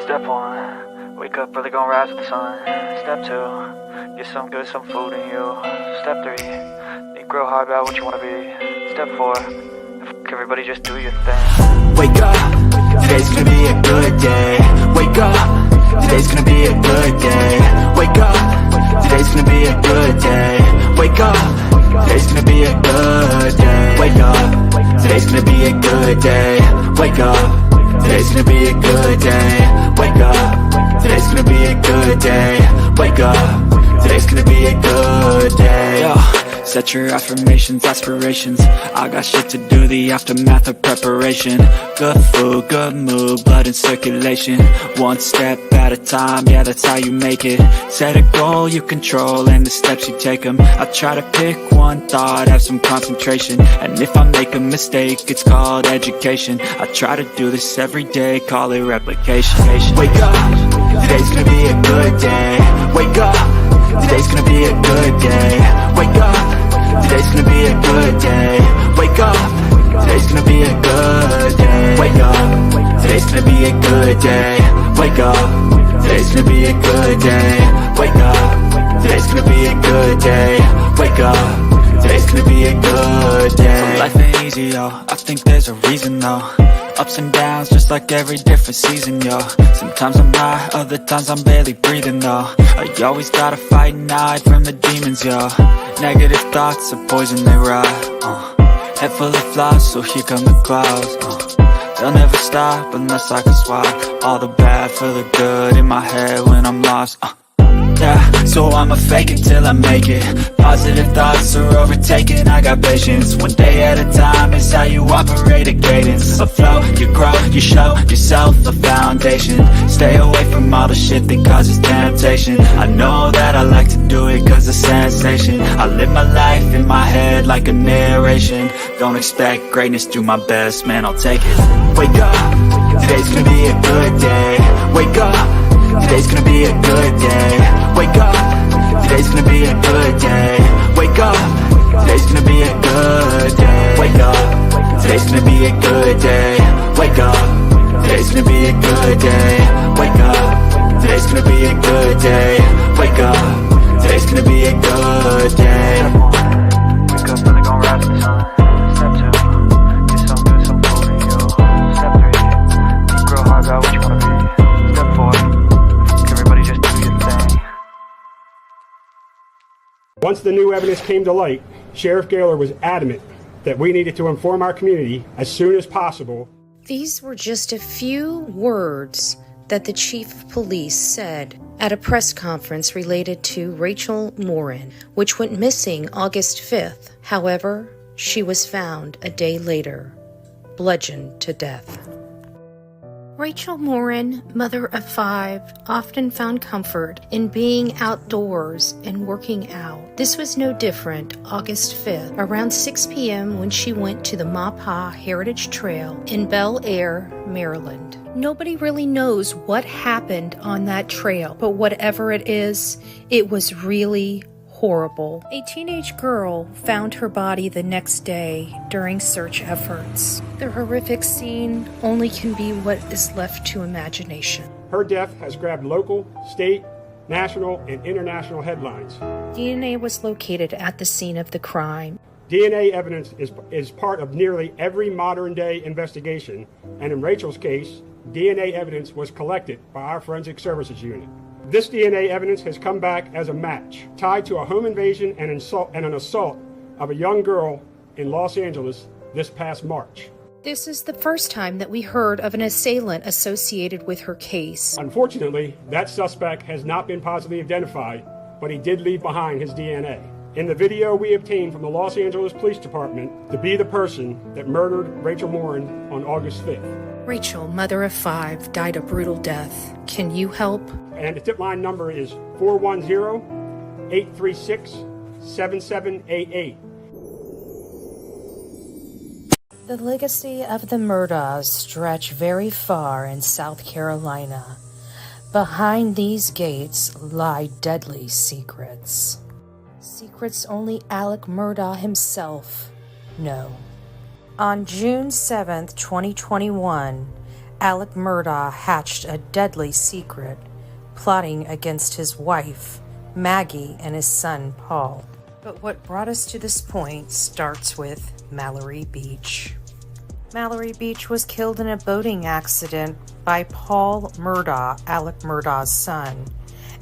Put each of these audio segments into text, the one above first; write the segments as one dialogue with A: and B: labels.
A: Step 1, wake up early, gonna rise with the sun. Step 2, get some good, some food in you. Step 3, think real hard about what you wanna be. Step 4, everybody just do your thing.
B: Wake up, today's gonna be a good day. Wake up, today's gonna be a good day. Wake up, today's gonna be a good day. Wake up, today's gonna be a good day. Wake up, today's gonna be a good day. Wake up, today's gonna be a good day. Wake up, today's gonna be a good day. Wake up, today's gonna be a good day. Yo, set your affirmations, aspirations. I got shit to do, the aftermath of preparation. Good food, good mood, blood in circulation. One step at a time, yeah, that's how you make it. Set a goal you control and the steps you take them. I try to pick one thought, have some concentration. And if I make a mistake, it's called education. I try to do this every day, call it replication. Wake up, today's gonna be a good day. Wake up, today's gonna be a good day. Wake up, today's gonna be a good day. Wake up, today's gonna be a good day. Wake up, today's gonna be a good day. Wake up, today's gonna be a good day. Wake up, today's gonna be a good day. Wake up, today's gonna be a good day. So life ain't easy, yo, I think there's a reason though. Ups and downs, just like every different season, yo. Sometimes I'm high, other times I'm barely breathing, though. I always gotta fight and hide from the demons, yo. Negative thoughts are poison, they rot. Head full of flies, so here come the clouds. They'll never stop unless I can swap all the bad for the good in my head when I'm lost. Yeah, so I'ma fake it till I make it. Positive thoughts are overtaken, I got patience. One day at a time is how you operate a cadence. A flow, you grow, you show yourself a foundation. Stay away from all the shit that causes temptation. I know that I like to do it cause it's sensation. I live my life in my head like a narration. Don't expect greatness, do my best, man, I'll take it. Wake up, today's gonna be a good day. Wake up, today's gonna be a good day. Wake up, today's gonna be a good day. Wake up, today's gonna be a good day. Wake up, today's gonna be a good day. Wake up, today's gonna be a good day. Wake up, today's gonna be a good day. Wake up, today's gonna be a good day.
A: Wake up early, gonna rise with the sun. Step 2, get some good, some food in you. Step 3, think real hard about what you wanna be. Step 4, everybody just do your thing.
C: Once the new evidence came to light, Sheriff Gaylor was adamant that we needed to inform our community as soon as possible.
D: These were just a few words that the chief of police said at a press conference related to Rachel Morin, which went missing August 5th. However, she was found a day later, bludgeoned to death. Rachel Morin, mother of 5, often found comfort in being outdoors and working out. This was no different August 5th, around 6 p.m. when she went to the Maupassant Heritage Trail in Bel Air, Maryland. Nobody really knows what happened on that trail, but whatever it is, it was really horrible. A teenage girl found her body the next day during search efforts. The horrific scene only can be what is left to imagination.
C: Her death has grabbed local, state, national, and international headlines.
D: DNA was located at the scene of the crime.
C: DNA evidence is part of nearly every modern-day investigation, and in Rachel's case, DNA evidence was collected by our Forensic Services Unit. This DNA evidence has come back as a match, tied to a home invasion and an assault of a young girl in Los Angeles this past March.
D: This is the first time that we heard of an assailant associated with her case.
C: Unfortunately, that suspect has not been positively identified, but he did leave behind his DNA. In the video we obtained from the Los Angeles Police Department to be the person that murdered Rachel Morin on August 5th.
D: Rachel, mother of 5, died a brutal death. Can you help?
C: And the tip line number is 410-836-7788.
D: The legacy of the Murdaughs stretch very far in South Carolina. Behind these gates lie deadly secrets. Secrets only Alec Murdaugh himself know. On June 7th, 2021, Alec Murdaugh hatched a deadly secret, plotting against his wife, Maggie, and his son, Paul. But what brought us to this point starts with Mallory Beach. Mallory Beach was killed in a boating accident by Paul Murdaugh, Alec Murdaugh's son,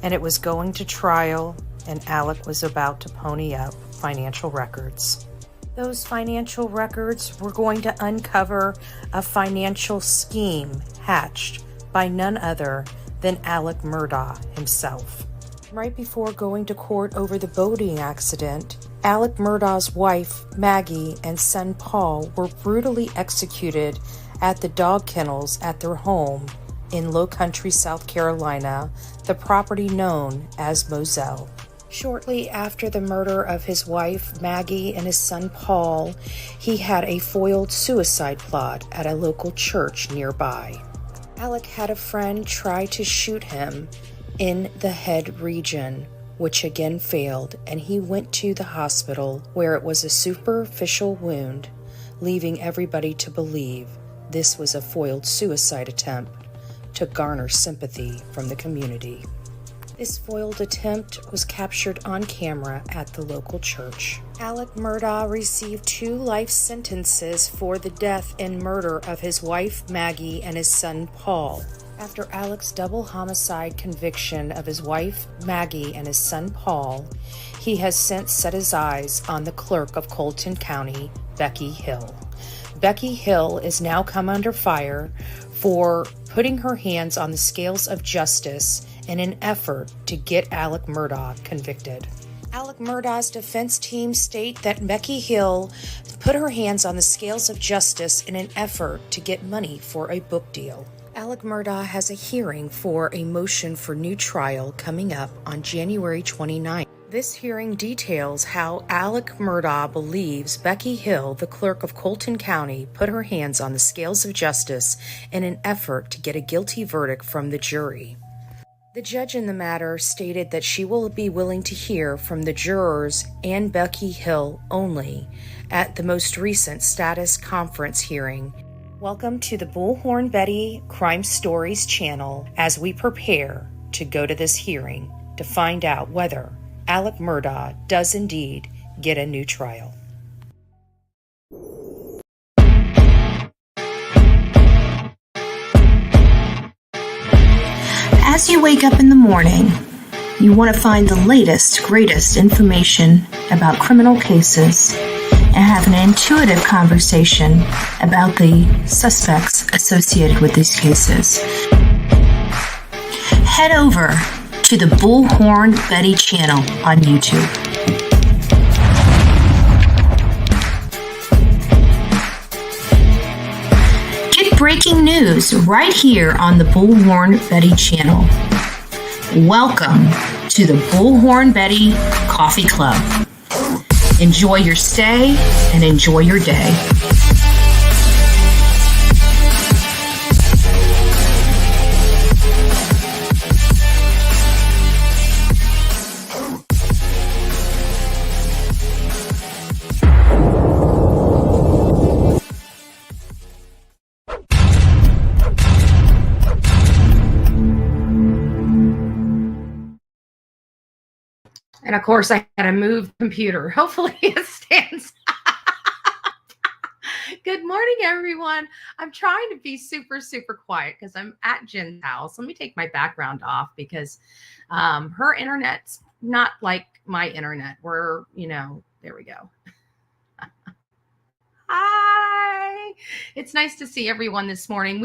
D: and it was going to trial, and Alec was about to pony up financial records. Those financial records were going to uncover a financial scheme hatched by none other than Alec Murdaugh himself. Right before going to court over the boating accident, Alec Murdaugh's wife, Maggie, and son Paul were brutally executed at the dog kennels at their home in Low Country, South Carolina, the property known as Moselle. Shortly after the murder of his wife, Maggie, and his son Paul, he had a foiled suicide plot at a local church nearby. Alec had a friend try to shoot him in the head region, which again failed, and he went to the hospital where it was a superficial wound, leaving everybody to believe this was a foiled suicide attempt to garner sympathy from the community. This foiled attempt was captured on camera at the local church. Alec Murdaugh received 2 life sentences for the death and murder of his wife Maggie and his son Paul. After Alec's double homicide conviction of his wife Maggie and his son Paul, he has since set his eyes on the clerk of Colton County, Becky Hill. Becky Hill is now come under fire for putting her hands on the scales of justice in an effort to get Alec Murdaugh convicted. Alec Murdaugh's defense team state that Becky Hill put her hands on the scales of justice in an effort to get money for a book deal. Alec Murdaugh has a hearing for a motion for new trial coming up on January 29th. This hearing details how Alec Murdaugh believes Becky Hill, the clerk of Colton County, put her hands on the scales of justice in an effort to get a guilty verdict from the jury. The judge in the matter stated that she will be willing to hear from the jurors and Becky Hill only at the most recent status conference hearing. Welcome to the Bullhorn Betty Crime Stories channel as we prepare to go to this hearing to find out whether Alec Murdaugh does indeed get a new trial.
E: As you wake up in the morning, you want to find the latest, greatest information about criminal cases and have an intuitive conversation about the suspects associated with these cases. Head over to the Bullhorn Betty channel on YouTube. Get breaking news right here on the Bullhorn Betty channel. Welcome to the Bullhorn Betty Coffee Club. Enjoy your stay and enjoy your day.
D: And of course, I had to move the computer. Hopefully it stands up. Good morning, everyone. I'm trying to be super, super quiet because I'm at Jen's house. Let me take my background off because her internet's not like my internet. There we go. Hi. It's nice to see everyone this morning.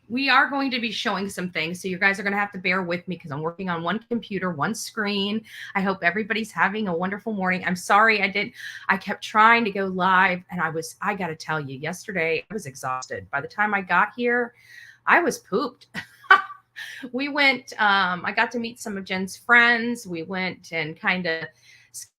D: We are going to be showing some things, so you guys are going to have to bear with me because I'm working on one computer, one screen. I hope everybody's having a wonderful morning. I'm sorry I kept trying to go live, and I got to tell you, yesterday I was exhausted. By the time I got here, I was pooped. We went, I got to meet some of Jen's friends. We went and kind of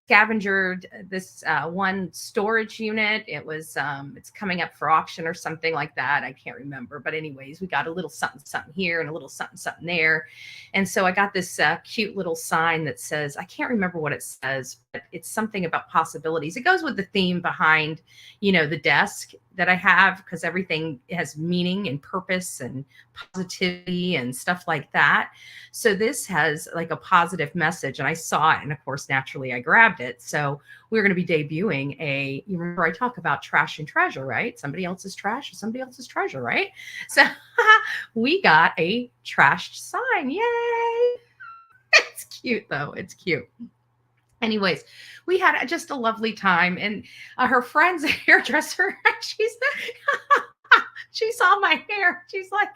F: scavengered this one storage unit. It was it's coming up for auction or something like that. I can't remember, but anyways, we got a little something here and a little something there. And so I got this cute little sign that says, I can't remember what it says, but it's something about possibilities. It goes with the theme behind, the desk that I have, because everything has meaning and purpose and positivity and stuff like that. So this has like a positive message, and I saw it, and of course, naturally, I grabbed it. So we're going to be debuting you remember I talk about trash and treasure, right? Somebody else's trash is somebody else's treasure, right? So we got a trashed sign. Yay! It's cute though. It's cute. Anyways, we had just a lovely time, and her friend's a hairdresser. She saw my hair. She's like,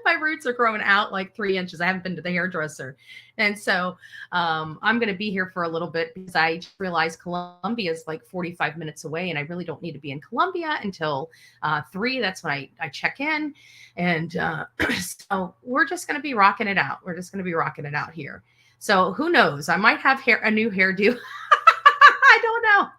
F: my roots are growing out like 3 inches. I haven't been to the hairdresser. And so I'm going to be here for a little bit because I just realized Columbia is like 45 minutes away, and I really don't need to be in Columbia until 3. That's when I check in. And so we're just going to be rocking it out. We're just going to be rocking it out here. So who knows? I might have a new hairdo. I don't know.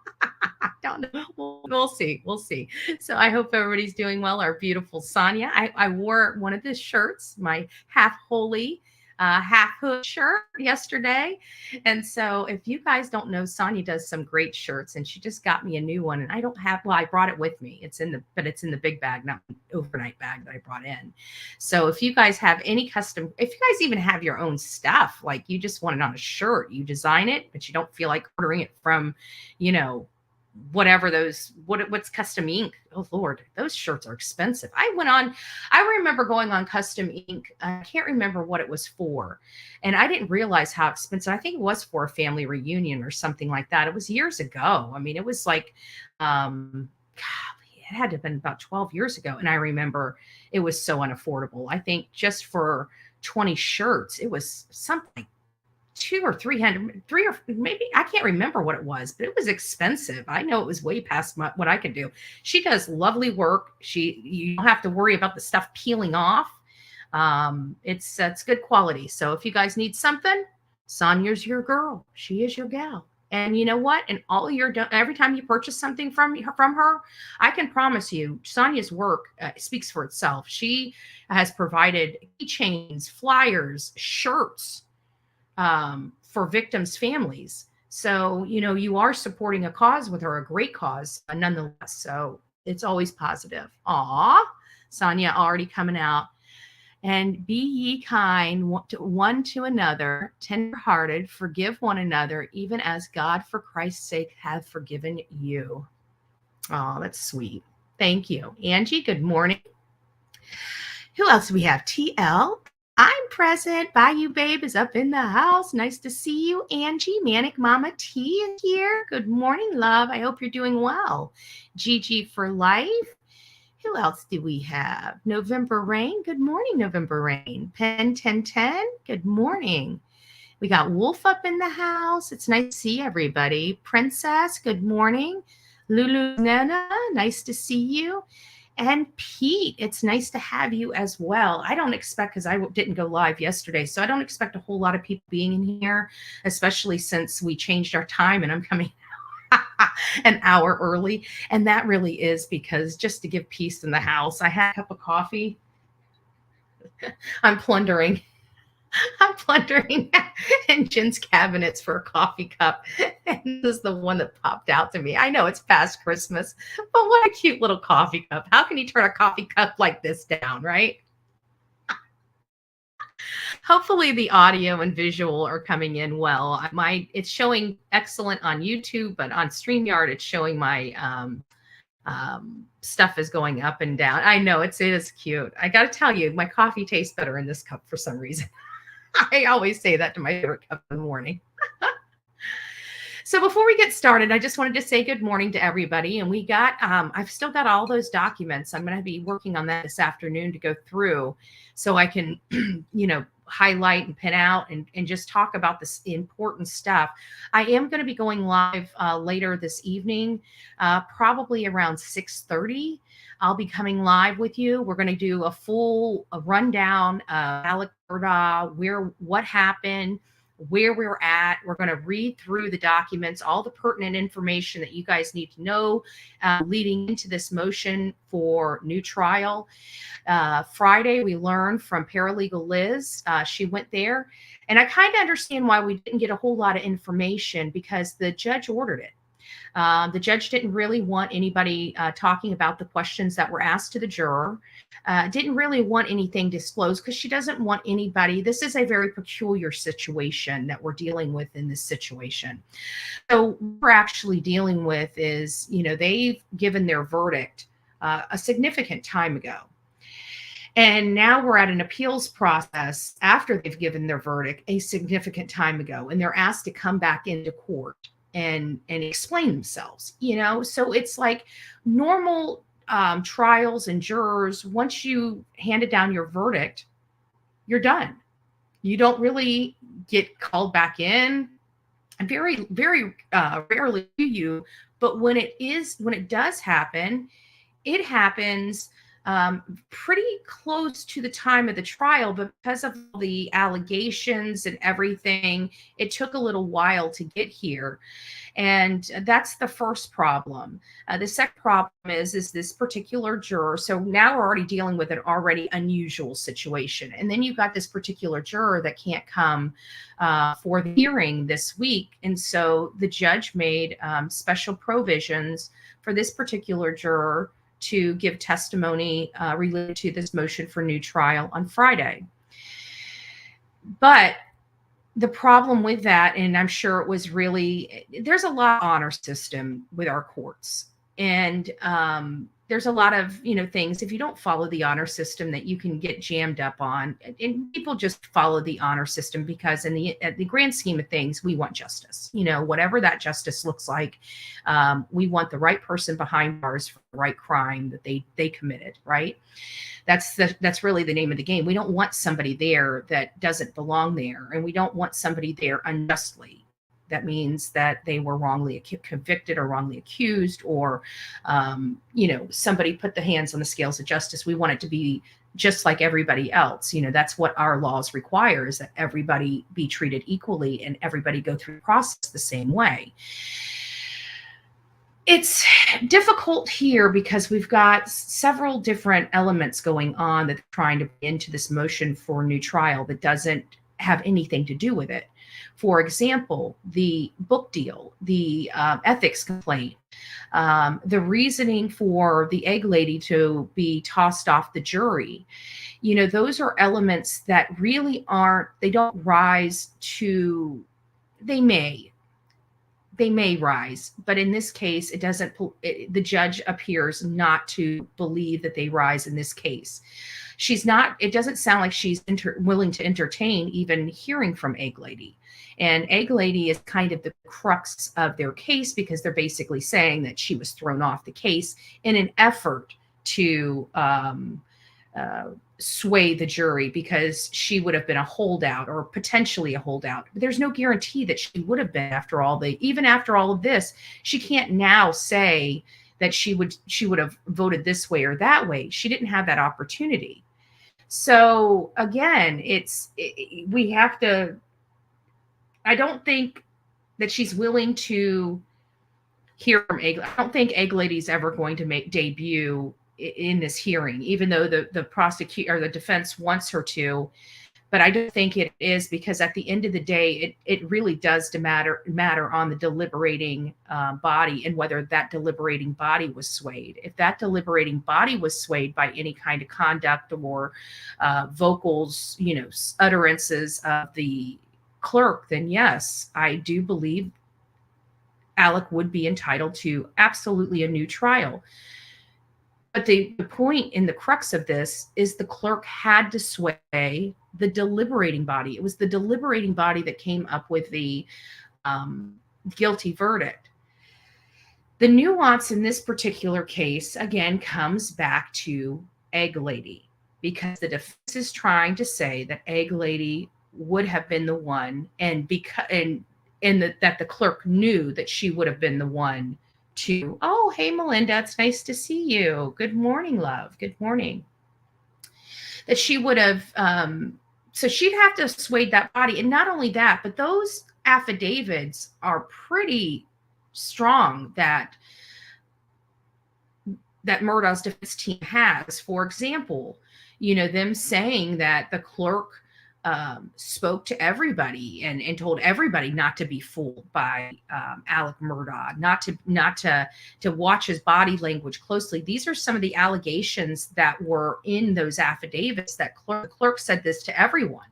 F: I don't know. We'll see. We'll see. So I hope everybody's doing well. Our beautiful Sonia. I wore one of the shirts, my half holy half hood shirt yesterday. And so if you guys don't know, Sonia does some great shirts, and she just got me a new one. And I don't have, I brought it with me. It's in the big bag, not an overnight bag that I brought in. So if you guys have any custom, if you guys even have your own stuff, like you just want it on a shirt, you design it, but you don't feel like ordering it from, whatever what's custom ink. Oh Lord, those shirts are expensive. I remember going on custom ink. I can't remember what it was for. And I didn't realize how expensive. I think it was for a family reunion or something like that. It was years ago. I mean, it was like, it had to have been about 12 years ago. And I remember it was so unaffordable. I think just for 20 shirts, it was something $200 or $300, or maybe, I can't remember what it was, but it was expensive. I know it was way past what I could do. She does lovely work. You don't have to worry about the stuff peeling off. It's good quality. So if you guys need something, Sonia's your girl. She is your gal. And you know what? And every time you purchase something from her, I can promise you, Sonia's work speaks for itself. She has provided keychains, flyers, shirts, for victims' families. So, you are supporting a cause with her, a great cause, nonetheless. So it's always positive. Aw, Sonia already coming out. And be ye kind one to another, tenderhearted, forgive one another, even as God for Christ's sake hath forgiven you. Oh, that's sweet. Thank you. Angie, good morning. Who else do we have? TL. I'm present. Bayou Babe is up in the house. Nice to see you, Angie. Manic Mama T is here. Good morning, love. I hope you're doing well. Gigi for life. Who else do we have? November Rain. Good morning, November Rain. Pen 1010. Good morning. We got Wolf up in the house. It's nice to see everybody. Princess, good morning. Lulu Nana, nice to see you. And Pete, it's nice to have you as well. I don't expect, because I didn't go live yesterday, so I don't expect a whole lot of people being in here, especially since we changed our time and I'm coming an hour early. And that really is because just to give peace in the house. I had a cup of coffee. I'm plundering in Jen's cabinets for a coffee cup. And this is the one that popped out to me. I know it's past Christmas, but what a cute little coffee cup. How can you turn a coffee cup like this down, right? Hopefully the audio and visual are coming in well. It's showing excellent on YouTube, but on StreamYard, it's showing my stuff is going up and down. I know it is cute. I got to tell you, my coffee tastes better in this cup for some reason. I always say that to my favorite cup in the morning. So before we get started, I just wanted to say good morning to everybody. And we got, I've still got all those documents. I'm going to be working on that this afternoon to go through so I can, highlight and pin out and just talk about this important stuff. I am going to be going live later this evening, probably around 6:30. I'll be coming live with you. We're going to do a rundown of Alec Murdaugh, what happened, where we're at. We're going to read through the documents, all the pertinent information that you guys need to know leading into this motion for new trial. Friday, we learned from paralegal Liz. She went there. And I kind of understand why we didn't get a whole lot of information, because the judge ordered it. The judge didn't really want anybody talking about the questions that were asked to the juror. Didn't really want anything disclosed because she doesn't want anybody. This is a very peculiar situation that we're dealing with in this situation. So what we're actually dealing with is, they've given their verdict a significant time ago. And now we're at an appeals process after they've given their verdict a significant time ago, and they're asked to come back into court and explain themselves, So it's like normal trials and jurors. Once you handed down your verdict, you're done. You don't really get called back in. Very, very rarely do you. But when it does happen, it happens pretty close to the time of the trial, but because of the allegations and everything, it took a little while to get here. And that's the first problem. The second problem is this particular juror. So now we're already dealing with an already unusual situation. And then you've got this particular juror that can't come for the hearing this week. And so the judge made special provisions for this particular juror to give testimony related to this motion for new trial on Friday. But the problem with that, and I'm sure it was really, there's a lot of honor system with our courts. And there's a lot of, things, if you don't follow the honor system, that you can get jammed up on. And people just follow the honor system because at the grand scheme of things, we want justice. Whatever that justice looks like, we want the right person behind bars for the right crime that they committed, right? That's really the name of the game. We don't want somebody there that doesn't belong there, and we don't want somebody there unjustly. That means that they were wrongly convicted or wrongly accused, or, somebody put the hands on the scales of justice. We want it to be just like everybody else. That's what our laws require, is that everybody be treated equally and everybody go through the process the same way. It's difficult here because we've got several different elements going on that they're trying to put into this motion for new trial that doesn't have anything to do with it. For example, the book deal, the ethics complaint, the reasoning for the egg lady to be tossed off the jury. Those are elements that really they don't rise to, they may rise, but in this case, the judge appears not to believe that they rise in this case. It doesn't sound like she's willing to entertain even hearing from Egg Lady. And Egg Lady is kind of the crux of their case, because they're basically saying that she was thrown off the case in an effort to sway the jury, because she would have been a holdout, or potentially a holdout. But there's no guarantee that she would have been even after all of this. She can't now say that she would have voted this way or that way. She didn't have that opportunity. So again, we have to, I don't think that she's willing to hear from Egg. I don't think Egg Lady's ever going to make debut in this hearing, even though the prosecutor or the defense wants her to. But I don't think it is, because at the end of the day, it really does matter on the deliberating body, and whether that deliberating body was swayed. If that deliberating body was swayed by any kind of conduct or vocals, utterances of the clerk, then yes, I do believe Alec would be entitled to absolutely a new trial. But the point in the crux of this is the clerk had to sway the deliberating body. It was the deliberating body that came up with the guilty verdict. The nuance in this particular case, again, comes back to Egg Lady, because the defense is trying to say that Egg Lady would have been the one, and that the clerk knew that she would have been the one to, oh, hey, Melinda, it's nice to see you. Good morning, love. Good morning. That she would have So she'd have to sway that body. And not only that, but those affidavits are pretty strong that Murdaugh's defense team has. For example, them saying that the clerk spoke to everybody and told everybody not to be fooled by Alec Murdaugh, not to watch his body language closely. These are some of the allegations that were in those affidavits that the clerk said this to everyone.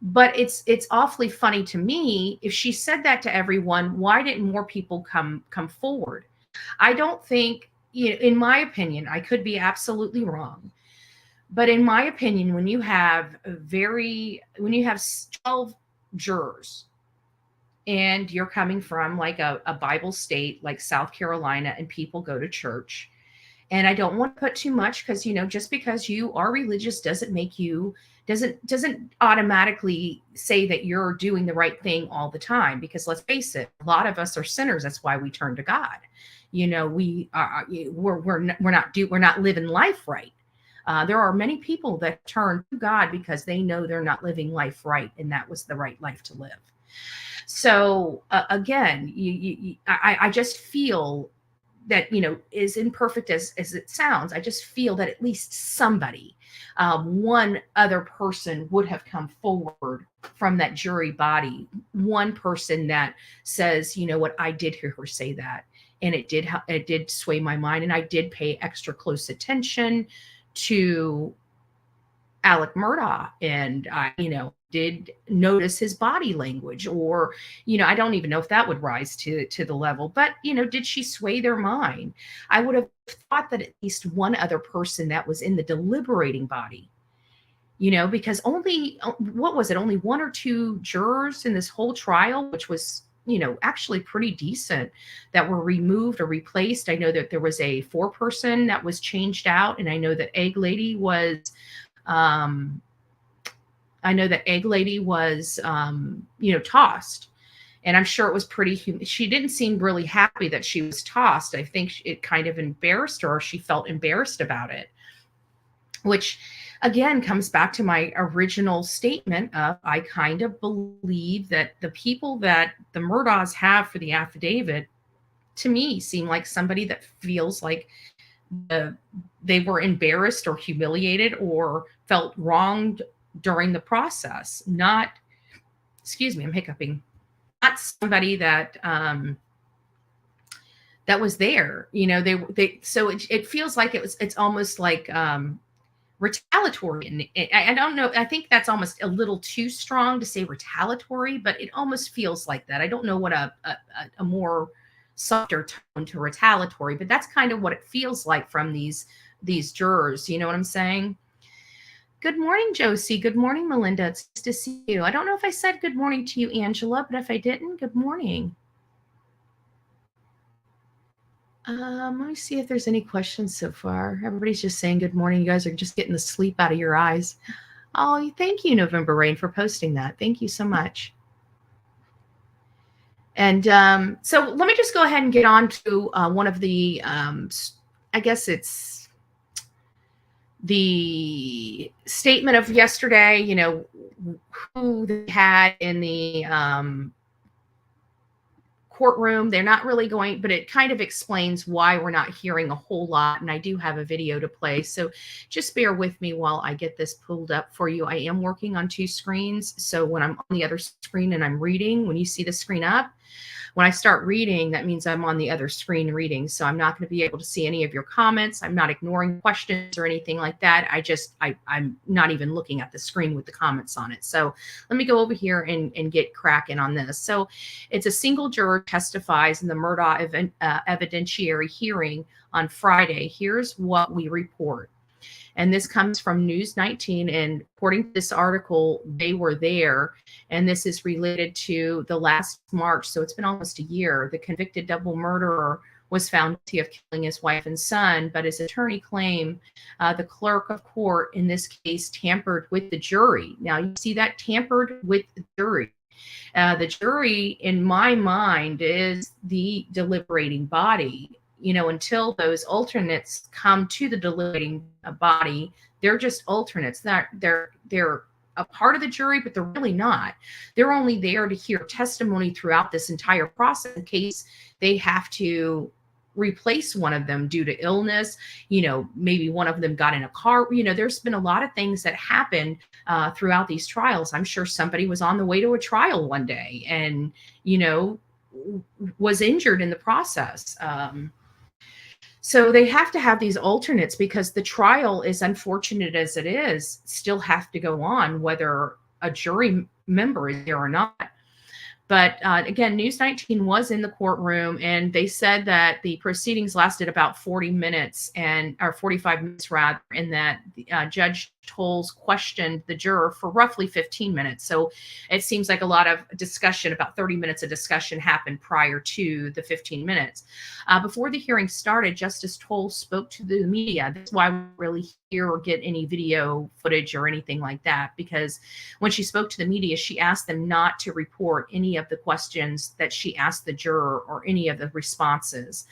F: But it's awfully funny to me, if she said that to everyone, why didn't more people come forward? I don't think, in my opinion, I could be absolutely wrong, but in my opinion, when you have 12 jurors and you're coming from like a Bible state like South Carolina, and people go to church, and I don't want to put too much, because just because you are religious doesn't automatically say that you're doing the right thing all the time, because let's face it, a lot of us are sinners. That's why we turn to God. We're not living life right. There are many people that turn to God because they know they're not living life right, and that was the right life to live. So again, I just feel that, as imperfect as it sounds, I just feel that at least somebody, one other person would have come forward from that jury body. One person that says, what, I did hear her say that, and it did sway my mind, and I did pay extra close attention to Alec Murdaugh, and I, did notice his body language, or, I don't even know if that would rise to the level, but, did she sway their mind? I would have thought that at least one other person that was in the deliberating body, because only one or two jurors in this whole trial, which was, actually pretty decent, that were removed or replaced. I know that there was a 4-person that was changed out, and I know that Egg Lady was, tossed. And I'm sure it was pretty, she didn't seem really happy that she was tossed. I think it kind of embarrassed her, or she felt embarrassed about it, which again comes back to my original statement of, I kind of believe that the people that the Murdaughs have for the affidavit, to me, seem like somebody that feels like they were embarrassed or humiliated or felt wronged during the process. Not, excuse me, I'm hiccuping. Not somebody that that was there. So it feels like it's almost like retaliatory. And I don't know, I think that's almost a little too strong to say retaliatory, but it almost feels like that. I don't know what a more softer tone to retaliatory, but that's kind of what it feels like from these jurors. You know what I'm saying? Good morning, Josie. Good morning, Melinda. It's nice to see you. I don't know if I said good morning to you, Angela, but if I didn't, good morning. Let me see if there's any questions so far. Everybody's just saying good morning. You guys are just getting the sleep out of your eyes. Oh, thank you, November Rain, for posting that. Thank you so much. And so let me just go ahead and get on to one of the, I guess it's the statement of yesterday, who they had in the courtroom. They're not really going, but it kind of explains why we're not hearing a whole lot. And I do have a video to play, so just bear with me while I get this pulled up for you. I am working on 2 screens, so when I'm on the other screen and I'm reading, when you see the screen up, when I start reading, that means I'm on the other screen reading. So I'm not going to be able to see any of your comments. I'm not ignoring questions or anything like that. I'm not even looking at the screen with the comments on it. So let me go over here and get cracking on this. So it's a single juror testifies in the Murdaugh evidentiary hearing on Friday. Here's what we report. And this comes from News 19. And according to this article, they were there. And this is related to the last March. So it's been almost a year. The convicted double murderer was found guilty of killing his wife and son. But his attorney claimed the clerk of court, in this case, tampered with the jury. Now, you see that, tampered with the jury. The jury, in my mind, is the deliberating body. Until those alternates come to the deliberating body, they're just alternates. They're a part of the jury, but they're really not. They're only there to hear testimony throughout this entire process in case they have to replace one of them due to illness. Maybe one of them got in a car. There's been a lot of things that happened throughout these trials. I'm sure somebody was on the way to a trial one day and, was injured in the process. So they have to have these alternates because the trial, as unfortunate as it is, still have to go on whether a jury member is there or not. But again, News 19 was in the courtroom, and they said that the proceedings lasted about 40 minutes or 45 minutes rather, and that Judge Tolles questioned the juror for roughly 15 minutes. So it seems like a lot of discussion, about 30 minutes of discussion happened prior to the 15 minutes. Before the hearing started, Justice Tolles spoke to the media. That's why we really hear or get any video footage or anything like that, because when she spoke to the media, she asked them not to report any of the questions that she asked the juror or any of the responses.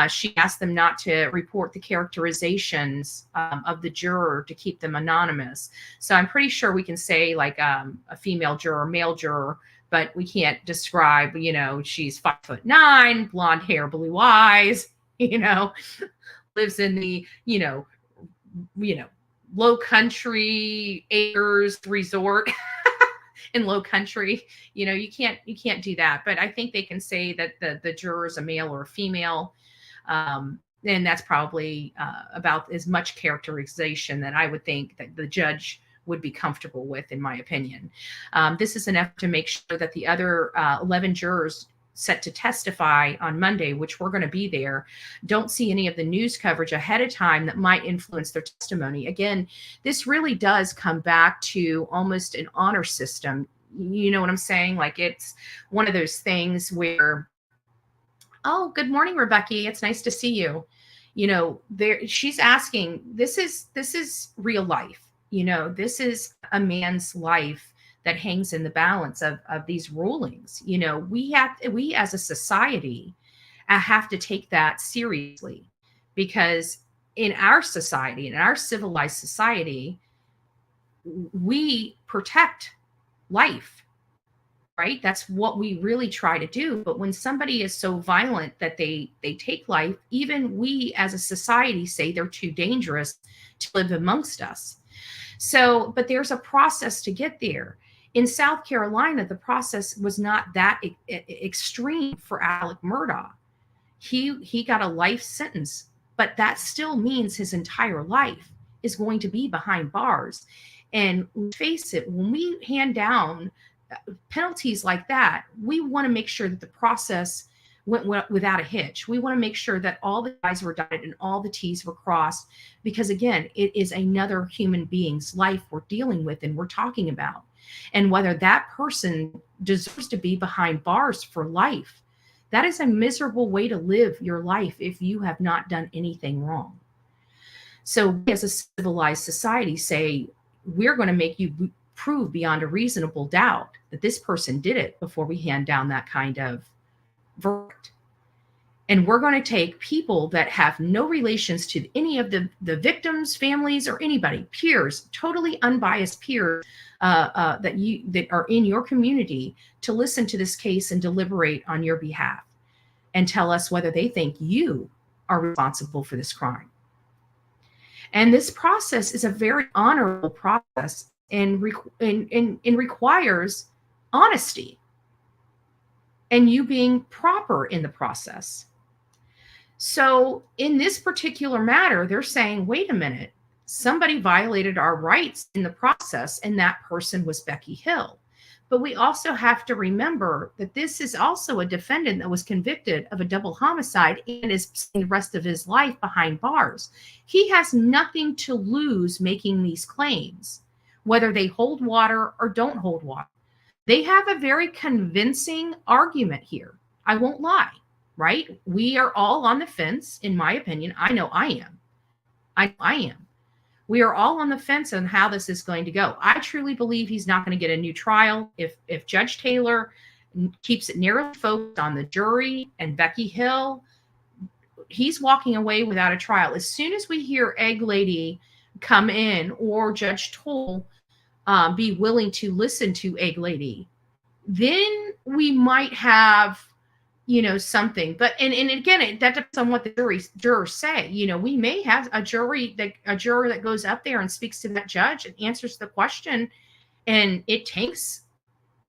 F: She asked them not to report the characterizations of the juror to keep them anonymous. So I'm pretty sure we can say like a female juror, male juror, but we can't describe, she's 5'9", blonde hair, blue eyes, lives in the, low country acres resort in low country. You can't do that. But I think they can say that the juror is a male or a female. And that's probably about as much characterization that I would think that the judge would be comfortable with, in my opinion. This is an effort to make sure that the other 11 jurors set to testify on Monday, which we're going to be there, don't see any of the news coverage ahead of time that might influence their testimony. Again, this really does come back to almost an honor system. You know what I'm saying? Like, it's one of those things where, oh, good morning, Rebecca. It's nice to see you. She's asking, this is real life. This is a man's life that hangs in the balance of these rulings. We as a society have to take that seriously, because in our society, in our civilized society, we protect life, right? That's what we really try to do. But when somebody is so violent that they take life, even we as a society say they're too dangerous to live amongst us. So, but there's a process to get there. In South Carolina, the process was not that extreme for Alec Murdaugh. He got a life sentence, but that still means his entire life is going to be behind bars. And face it, when we hand down penalties like that, we want to make sure that the process went without a hitch. We want to make sure that all the I's were dotted and all the T's were crossed, because again, it is another human being's life we're dealing with and we're talking about. And whether that person deserves to be behind bars for life, that is a miserable way to live your life if you have not done anything wrong. So we as a civilized society say, we're going to make you prove beyond a reasonable doubt that this person did it before we hand down that kind of verdict. And we're going to take people that have no relations to any of the victims, families, or anybody, peers, totally unbiased peers that are in your community, to listen to this case and deliberate on your behalf and tell us whether they think you are responsible for this crime. And this process is a very honorable process and requires honesty and you being proper in the process. So in this particular matter, they're saying, wait a minute, somebody violated our rights in the process, and that person was Becky Hill. But we also have to remember that this is also a defendant that was convicted of a double homicide and is spending the rest of his life behind bars. He has nothing to lose making these claims, whether they hold water or don't hold water. They have a very convincing argument here. I won't lie, right? We are all on the fence, in my opinion. I know I am. I am. We are all on the fence on how this is going to go. I truly believe he's not going to get a new trial. If Judge Taylor keeps it narrowly focused on the jury and Becky Hill, he's walking away without a trial. As soon as we hear Egg Lady come in or Judge Toll be willing to listen to Egg Lady, then we might have, something. But and again, that depends on what the jurors say. We may have a juror that goes up there and speaks to that judge and answers the question, and it tanks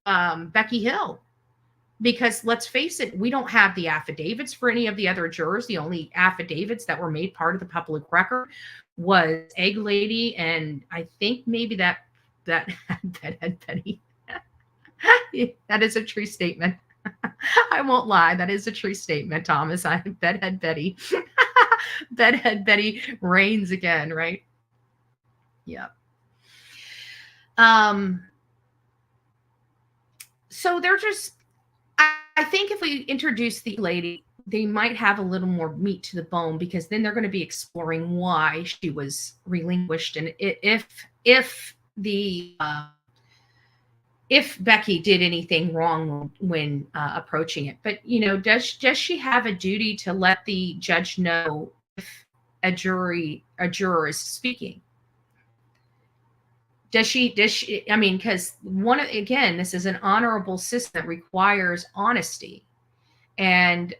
F: Becky Hill. Because let's face it, we don't have the affidavits for any of the other jurors. The only affidavits that were made part of the public record was Egg Lady, and I think maybe that Bedhead Betty. That is a true statement. I won't lie. That is a true statement, Thomas. Bedhead Betty. Bedhead Betty reigns again, right? Yeah. So they're just, I think if we introduce the lady, they might have a little more meat to the bone, because then they're going to be exploring why she was relinquished, and if Becky did anything wrong when approaching it. But does she have a duty to let the judge know if a juror is speaking? Does she, I mean, because again, this is an honorable system that requires honesty and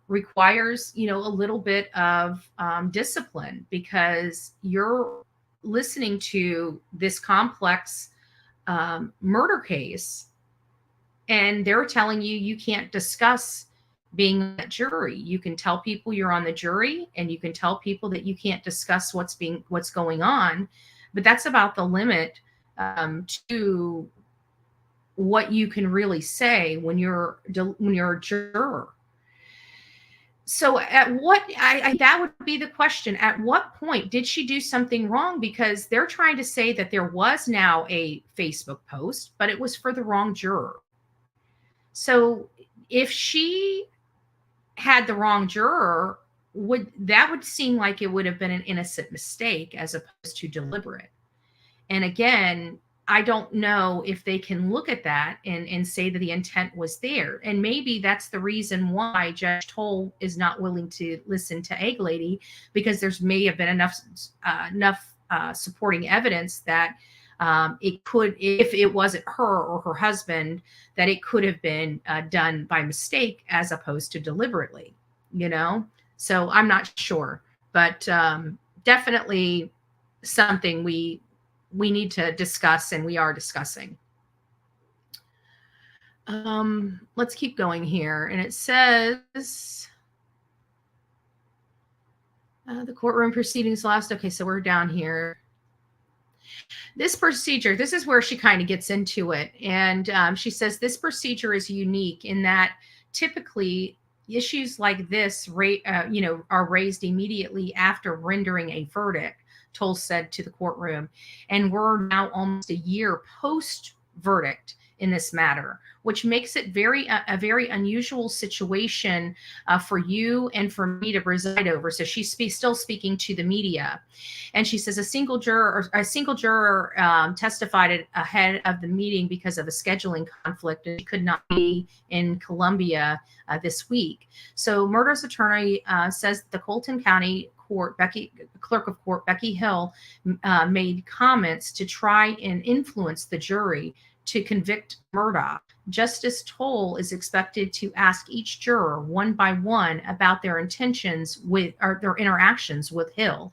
F: requires, a little bit of discipline, because you're listening to this complex murder case, and they're telling you can't discuss being on that jury. You can tell people you're on the jury, and you can tell people that you can't discuss what's going on. But that's about the limit to what you can really say when you're a juror. So at what that would be the question. At what point did she do something wrong? Because they're trying to say that there was now a Facebook post, but it was for the wrong juror. So if she had the wrong juror, would seem like it would have been an innocent mistake as opposed to deliberate. And again, I don't know if they can look at that and say that the intent was there. And maybe that's the reason why Judge Toll is not willing to listen to Egg Lady, because there's may have been enough supporting evidence that it could, if it wasn't her or her husband, that it could have been done by mistake as opposed to deliberately, So I'm not sure, but definitely something we need to discuss, and we are discussing. Let's keep going here. And it says, the courtroom proceedings last. Okay, so we're down here. This procedure, this is where she kind of gets into it. And she says this procedure is unique in that typically issues like this are raised immediately after rendering a verdict, Toll said to the courtroom. And we're now almost a year post verdict in this matter, which makes it a very unusual situation for you and for me to preside over. So she's still speaking to the media. And she says a single juror testified ahead of the meeting because of a scheduling conflict, and she could not be in Columbia this week. So Murdaugh's attorney says the Colton County Clerk of Court Becky Hill made comments to try and influence the jury to convict Murdaugh. Justice Toll is expected to ask each juror one by one about their intentions or their interactions with Hill.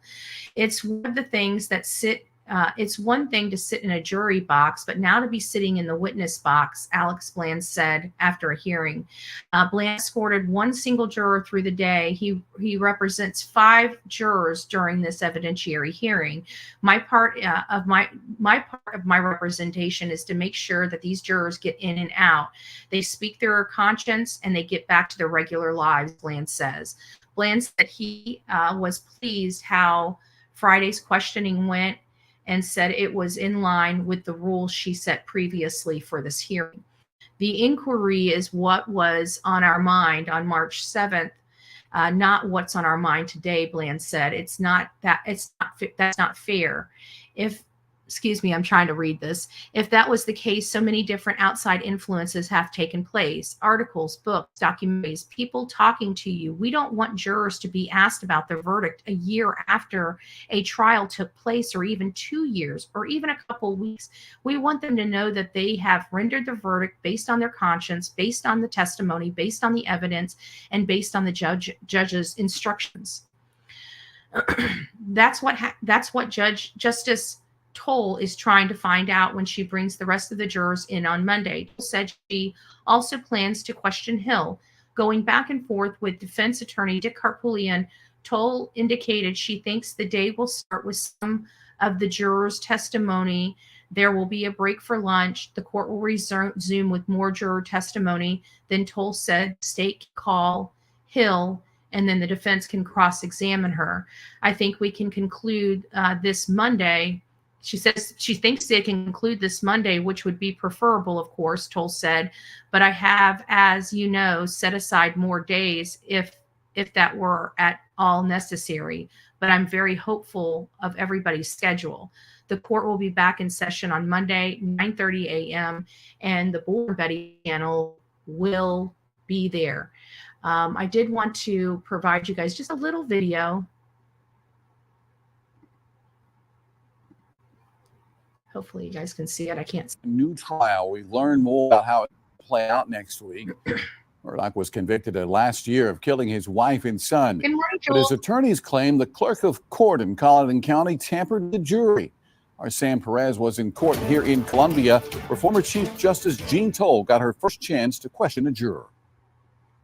F: It's one of the things that it's one thing to sit in a jury box, but now to be sitting in the witness box, Alex Bland said after a hearing. Bland escorted one single juror through the day. He represents 5 jurors during this evidentiary hearing. My part of my representation is to make sure that these jurors get in and out. They speak their conscience and they get back to their regular lives, Bland says. Bland said he was pleased how Friday's questioning went, and said it was in line with the rules she set previously for this hearing. The inquiry is what was on our mind on March 7th, not what's on our mind today, Bland said. That's not fair. If excuse me, I'm trying to read this. If that was the case, so many different outside influences have taken place. Articles, books, documentaries, people talking to you. We don't want jurors to be asked about their verdict a year after a trial took place, or even 2 years, or even a couple weeks. We want them to know that they have rendered the verdict based on their conscience, based on the testimony, based on the evidence, and based on the judge's instructions. That's what Justice Toll is trying to find out when she brings the rest of the jurors in on Monday. Toll said she also plans to question Hill. Going back and forth with defense attorney Dick Harpootlian, Toll indicated she thinks the day will start with some of the jurors' testimony. There will be a break for lunch. The court will resume with more juror testimony. Then Toll said state can call Hill, and then the defense can cross-examine her. I think we can conclude this Monday. She says she thinks they can conclude this Monday, which would be preferable, of course, Toll said. But I have, as you know, set aside more days if that were at all necessary. But I'm very hopeful of everybody's schedule. The court will be back in session on Monday, 9:30 a.m., and the Bull and Betty panel will be there. I did want to provide you guys just a little video. Hopefully you guys can see it. I can't see.
G: New trial. We learn more about how it will play out next week. Murdaugh was convicted last year of killing his wife and son.
F: Good morning,
G: But his attorneys claim the Clerk of Court in Colleton County tampered the jury. Our Sam Perez was in court here in Columbia, where former Chief Justice Jean Toll got her first chance to question a juror.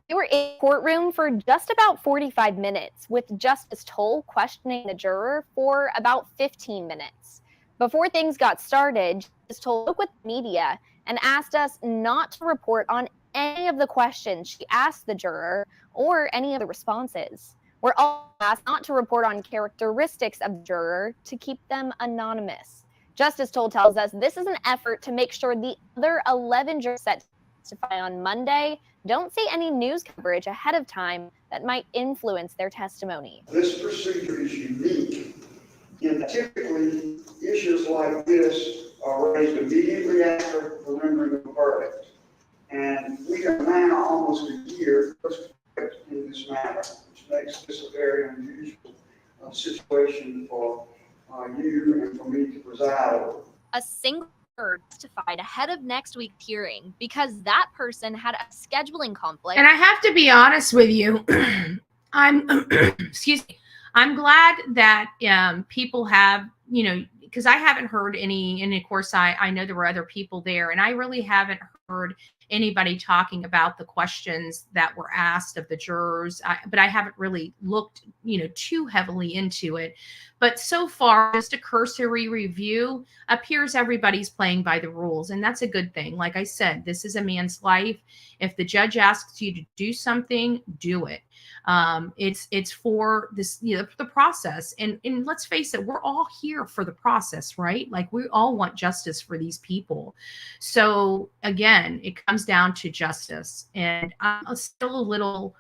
H: We were in the courtroom for just about 45 minutes, with Justice Toll questioning the juror for about 15 minutes. Before things got started, Justice Toll spoke with the media and asked us not to report on any of the questions she asked the juror or any of the responses. We're all asked not to report on characteristics of the juror to keep them anonymous. Justice Toll tells us this is an effort to make sure the other 11 jurors set to testify on Monday don't see any news coverage ahead of time that might influence their testimony.
I: This procedure is unique in that typically issues like this are raised immediately after the rendering of a verdict. And we are now almost a year in this matter, which makes this a very unusual situation for you and for me to preside over.
H: A single juror testified ahead of next week's hearing because that person had a scheduling conflict.
F: And I have to be honest with you, I'm excuse me. I'm glad that people have, because I haven't heard any, and of course I know there were other people there, and I really haven't heard anybody talking about the questions that were asked of the jurors, but I haven't really looked, too heavily into it. But so far, just a cursory review appears everybody's playing by the rules, and that's a good thing. Like I said, this is a man's life. If the judge asks you to do something, do it. It's for this, the process. And let's face it, we're all here for the process, right? Like we all want justice for these people. So again, it comes down to justice. And I'm still a little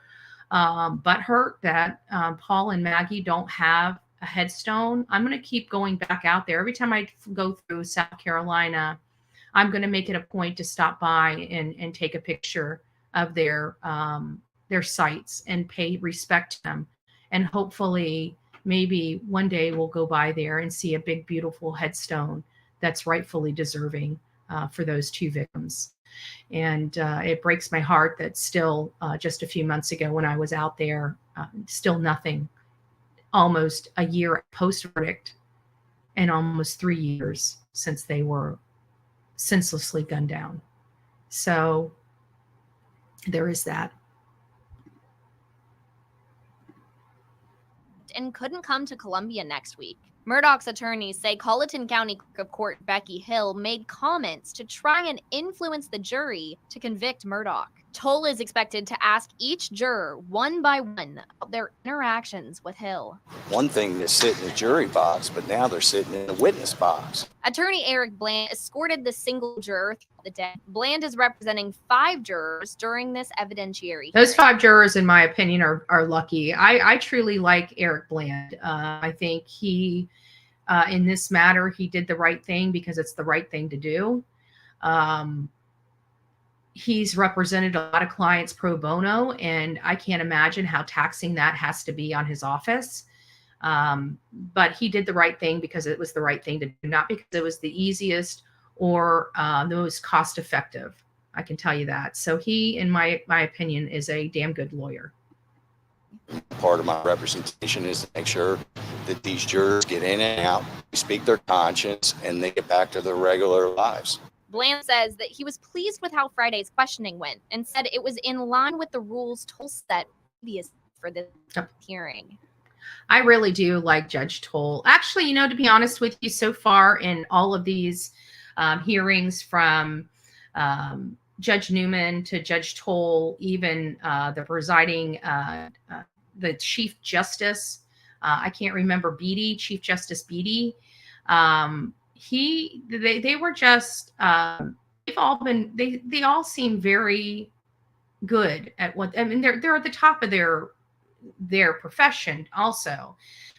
F: butthurt that Paul and Maggie don't have a headstone. I'm going to keep going back out there. Every time I go through South Carolina, I'm going to make it a point to stop by and take a picture of their sites and pay respect to them. And hopefully maybe one day we'll go by there and see a big, beautiful headstone that's rightfully deserving for those two victims. And it breaks my heart that still just a few months ago when I was out there, still nothing, almost a year post-verdict and almost 3 years since they were senselessly gunned down. So there is that.
H: And couldn't come to Columbia next week. Murdaugh's attorneys say Colleton County Clerk of Court Becky Hill made comments to try and influence the jury to convict Murdaugh. Toll is expected to ask each juror one by one about their interactions with Hill.
J: One thing is sit in the jury box, but now they're sitting in the witness box.
H: Attorney Eric Bland escorted the single juror throughout the day. Bland is representing 5 jurors during this evidentiary hearing.
F: Those 5 jurors, in my opinion, are lucky. I truly like Eric Bland. I think he in this matter, he did the right thing because it's the right thing to do. He's represented a lot of clients pro bono, and I can't imagine how taxing that has to be on his office. But he did the right thing because it was the right thing to do, not because it was the easiest or the most cost effective. I can tell you that. So he, in my opinion, is a damn good lawyer.
J: Part of my representation is to make sure that these jurors get in and out, speak their conscience, and they get back to their regular lives.
H: Bland says that he was pleased with how Friday's questioning went and said it was in line with the rules Toll set previous for this hearing.
F: I really do like Judge Toll. Actually, to be honest with you, so far in all of these hearings from Judge Newman to Judge Toll, even the presiding, the Chief Justice, I can't remember, Chief Justice Beatty, they were just, they all seem very good at what, they're at the top of their profession also,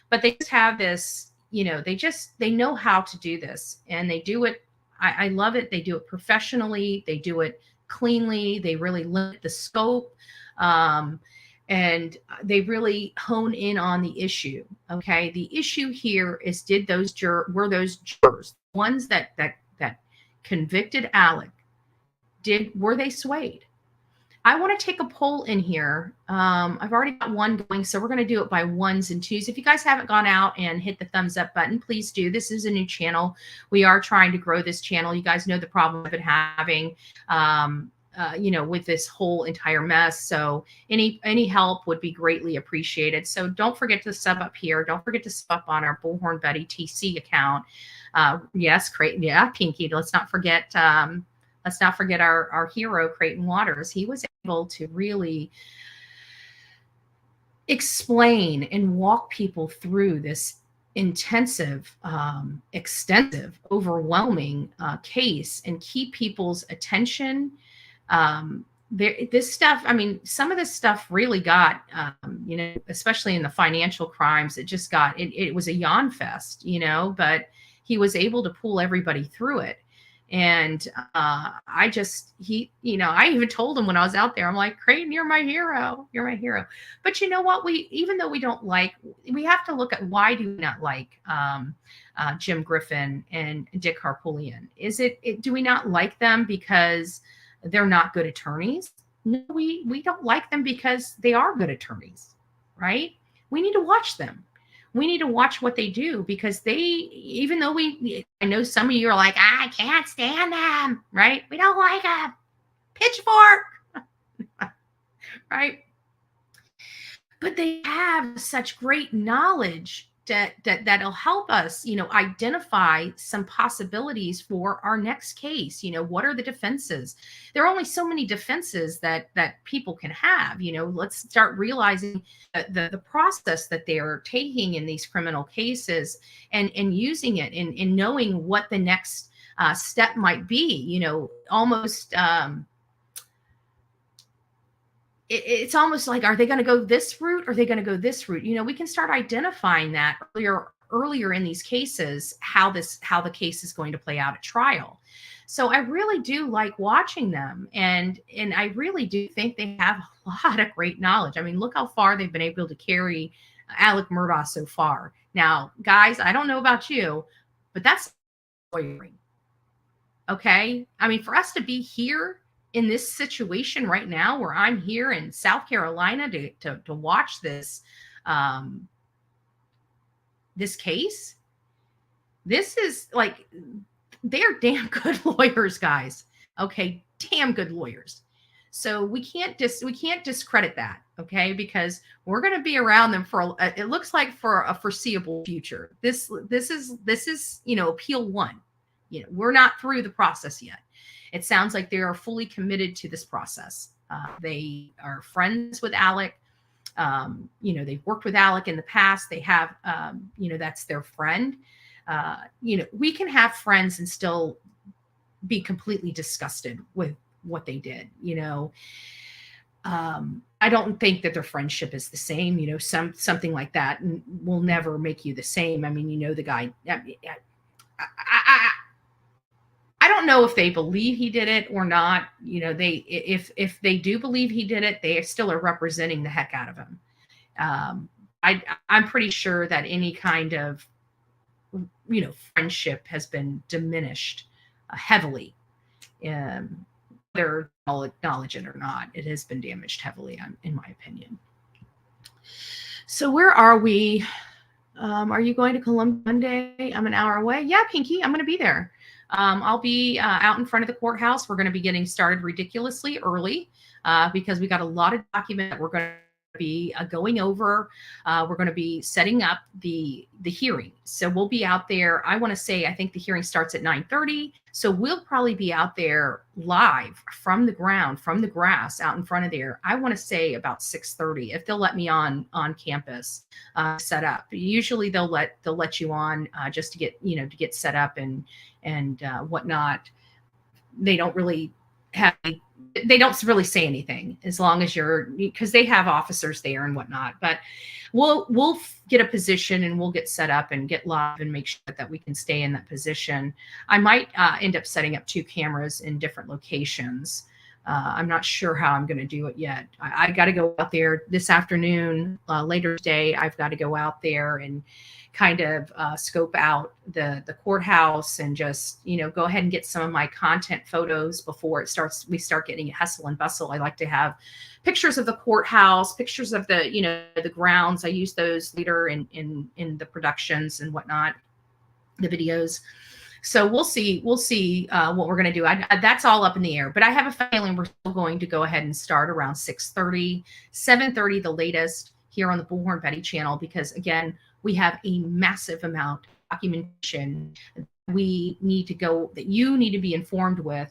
F: but they just have this, they know how to do this, and they do it. I love it. They do it professionally. They do it cleanly. They really limit the scope. And they really hone in on the issue. Okay. The issue here is, were those jurors, ones that convicted Alec, were they swayed? I want to take a poll in here. I've already got one going, so we're going to do it by ones and twos. If you guys haven't gone out and hit the thumbs up button, please do. This is a new channel. We are trying to grow this channel. You guys know the problem I've been having, with this whole entire mess. So any help would be greatly appreciated. So don't forget to sub up here. Don't forget to sub up on our Bullhorn Betty TC account. Yes, Pinky. Let's not forget our hero, Creighton Waters. He was able to really explain and walk people through this intensive, extensive, overwhelming case and keep people's attention. This stuff, some of this stuff really got, especially in the financial crimes, it was a yawn fest, but he was able to pull everybody through it. And I even told him when I was out there, I'm like, Creighton, you're my hero. You're my hero. But you know what? Even though we have to look at why do we not like Jim Griffin and Dick Harpootlian? Do we not like them because they're not good attorneys? No, we don't like them because they are good attorneys, right? We need to watch them. We need to watch what they do, because even though I know some of you are like, I can't stand them, right? We don't like them. Pitchfork, right? But they have such great knowledge that'll help us, identify some possibilities for our next case. What are the defenses? There are only so many defenses that people can have. Let's start realizing the process that they're taking in these criminal cases and using it in knowing what the next step might be. Almost it's almost like, are they going to go this route? Or are they going to go this route? We can start identifying that earlier in these cases, how the case is going to play out at trial. So I really do like watching them. And I really do think they have a lot of great knowledge. Look how far they've been able to carry Alec Murdaugh so far. Now, guys, I don't know about you, but that's lawyering. Okay. For us to be here in this situation right now, where I'm here in South Carolina to watch this case, this is like, they're damn good lawyers, guys. Okay, damn good lawyers. So we can't discredit that, okay? Because we're going to be around them for it looks like for a foreseeable future. This is appeal one. We're not through the process yet. It sounds like they are fully committed to this process. They are friends with Alec. They've worked with Alec in the past. They have, that's their friend. We can have friends and still be completely disgusted with what they did. I don't think that their friendship is the same. You know, something like that will never make you the same. I mean, you know, the guy. I don't know if they believe he did it or not. You know, if they do believe he did it, they still are representing the heck out of him. I'm pretty sure that any kind of, you know, friendship has been diminished heavily. Whether they'll acknowledge it or not, it has been damaged heavily, in my opinion. So where are we? Are you going to Columbia Monday? I'm an hour away. Yeah, Pinky, I'm going to be there. I'll be out in front of the courthouse. We're going to be getting started ridiculously early because we got a lot of document that we're going to be going over. We're going to be setting up the hearing. So we'll be out there. I want to say, I think the hearing starts at 9:30. So we'll probably be out there live from the ground, from the grass out in front of there. I want to say about 6:30, if they'll let me on campus set up. Usually they'll let you on just to get, you know, to get set up and whatnot. They don't really say anything as long as because they have officers there and whatnot, but we'll get a position and we'll get set up and get live and make sure that we can stay in that position. I might end up setting up 2 cameras in different locations. I'm not sure how I'm going to do it yet. I got to go out there this afternoon, later today. I've got to go out there and kind of scope out the courthouse and just, you know, go ahead and get some of my content photos before we start getting hustle and bustle. I like to have pictures of the courthouse, pictures of the, you know, the grounds. I use those later in the productions and whatnot, the videos. So we'll see what we're going to do. That's all up in the air, but I have a feeling we're still going to go ahead and start around 6:30, 7:30, the latest here on the Bullhorn Betty channel, because again, we have a massive amount of documentation that you need to be informed with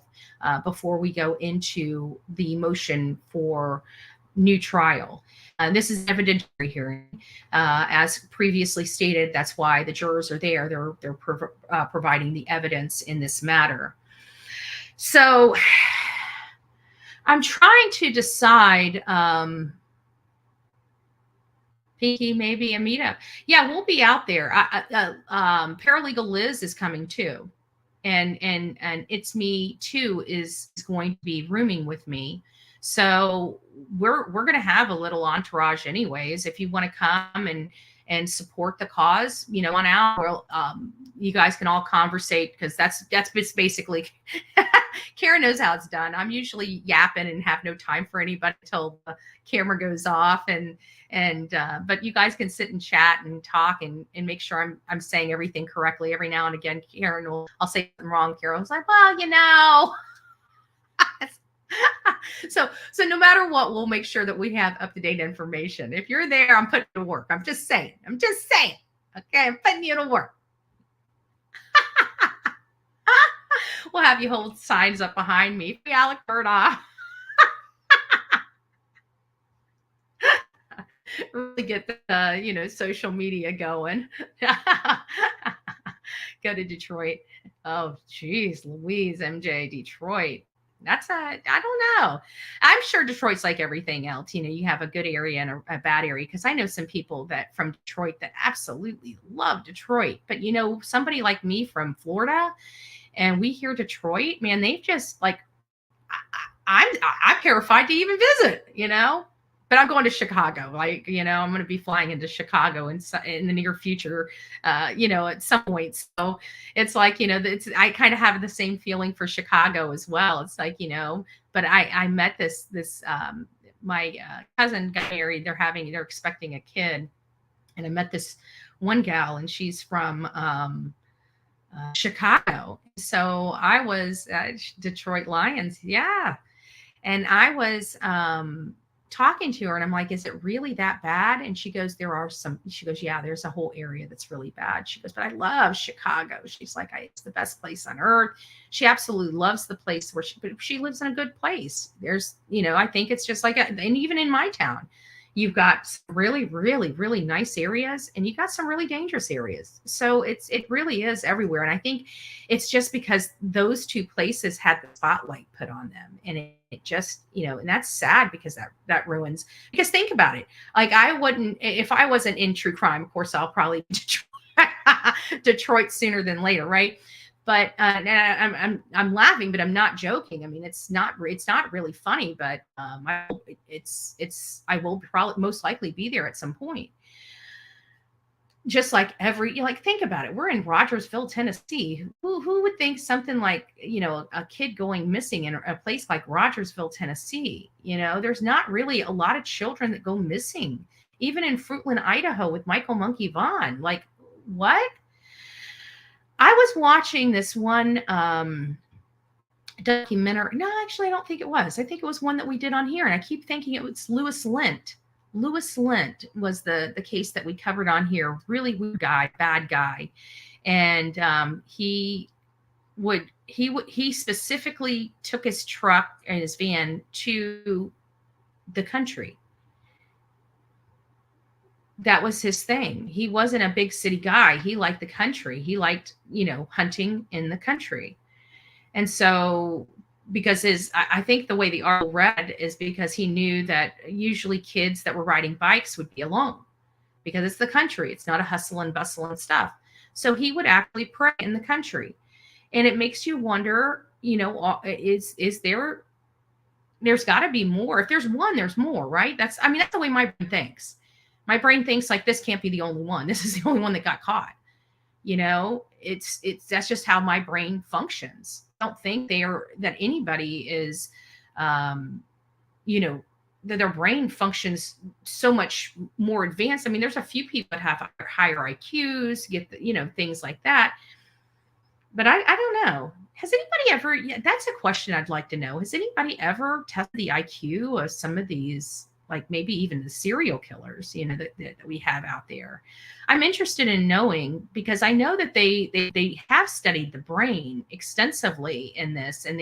F: before we go into the motion for new trial. This is an evidentiary hearing. As previously stated, that's why the jurors are there. They're providing the evidence in this matter. So I'm trying to decide, Pinky, maybe a meetup. Yeah, we'll be out there. Paralegal Liz is coming too. And It's Me Too is going to be rooming with me. So we're going to have a little entourage anyways. If you want to come and support the cause, you know, on out, you guys can all conversate, because that's basically Karen knows how it's done. I'm usually yapping and have no time for anybody until the camera goes off, but you guys can sit and chat and talk and make sure I'm saying everything correctly. Every now and again, I'll say something wrong. Carol's like, well, you know. So no matter what, we'll make sure that we have up-to-date information. If you're there, I'm putting you to work. I'm just saying. Okay, I'm putting you to work. We'll have you hold signs up behind me. Free Alec Murdaugh. Really get the social media going. Go to Detroit. Oh, geez, Louise, MJ, Detroit. I don't know. I'm sure Detroit's like everything else. You know, you have a good area and a bad area, because I know some people from Detroit that absolutely love Detroit. But, you know, somebody like me from Florida, and we hear Detroit, man, they just like, I'm terrified to even visit, you know. But I'm going to Chicago. Like, you know, I'm going to be flying into Chicago in the near future, you know, at some point. So it's like, you know, I kind of have the same feeling for Chicago as well. It's like, you know, but I met my cousin got married. They're expecting a kid. And I met this one gal, and she's from Chicago. So I was Detroit Lions. Yeah. And I was talking to her, and I'm like, is it really that bad? And she goes, yeah, there's a whole area that's really bad. She goes, but I love Chicago. She's like, it's the best place on earth. She absolutely loves the place but she lives in a good place. There's, you know, I think it's just like, and even in my town, You've got some really, really, really nice areas, and you got some really dangerous areas. So it really is everywhere. And I think it's just because those two places had the spotlight put on them, and it just, and that's sad because that ruins. Because think about it, like I wouldn't, if I wasn't in true crime. Of course, I'll probably Detroit sooner than later, right? But and I'm laughing, but I'm not joking. I mean, it's not really funny, but I will probably most likely be there at some point. Just like think about it. We're in Rogersville, Tennessee. Who would think something like, a kid going missing in a place like Rogersville, Tennessee? There's not really a lot of children that go missing, even in Fruitland, Idaho, with Michael Monkey Vaughn. Like, what? I was watching this one documentary. No, actually, I don't think it was. I think it was one that we did on here, and I keep thinking it was Louis Lent. Louis Lent was the case that we covered on here. Really weird guy, bad guy, and he specifically took his truck and his van to the country. That was his thing. He wasn't a big city guy. He liked the country. He liked, hunting in the country. And so, because I think the way the article read is because he knew that usually kids that were riding bikes would be alone because it's the country. It's not a hustle and bustle and stuff. So he would actually prey in the country. And it makes you wonder, is there's got to be more. If there's one, there's more, right? That's the way my brain thinks. My brain thinks like, this can't be the only one. This is the only one that got caught. That's just how my brain functions. I don't think that anybody is, that their brain functions so much more advanced. I mean, there's a few people that have higher IQs, get things like that. But I don't know. Has anybody ever, that's a question I'd like to know. Has anybody ever tested the IQ of some of these, like maybe even the serial killers, that we have out there? I'm interested in knowing, because I know that they have studied the brain extensively in this, and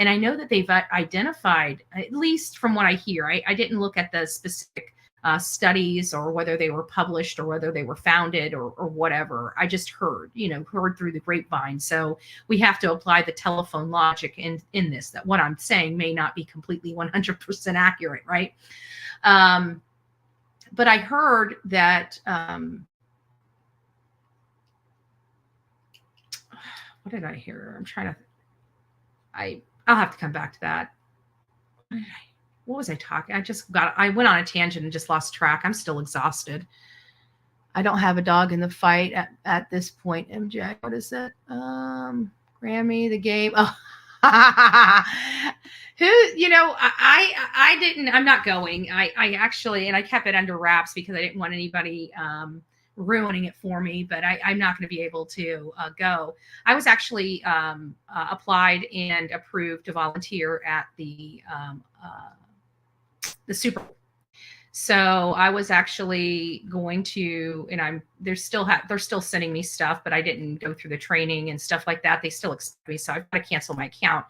F: I know that they've identified, at least from what I hear, I didn't look at the specific studies or whether they were published or whether they were founded or whatever. I just heard through the grapevine. So we have to apply the telephone logic in this, that what I'm saying may not be completely 100% accurate, right? But I heard that, what did I hear? I'll have to come back to that. What was I talking? I went on a tangent and just lost track. I'm still exhausted. I don't have a dog in the fight at this point. MJ, what is it? Grammy, the game. Oh, I didn't, I'm not going. I actually, and I kept it under wraps because I didn't want anybody ruining it for me, but I'm not going to be able to go. I was actually applied and approved to volunteer at the Super Bowl. So I was actually going to, and they're still sending me stuff, but I didn't go through the training and stuff like that. They still expect me, so I've got to cancel my account.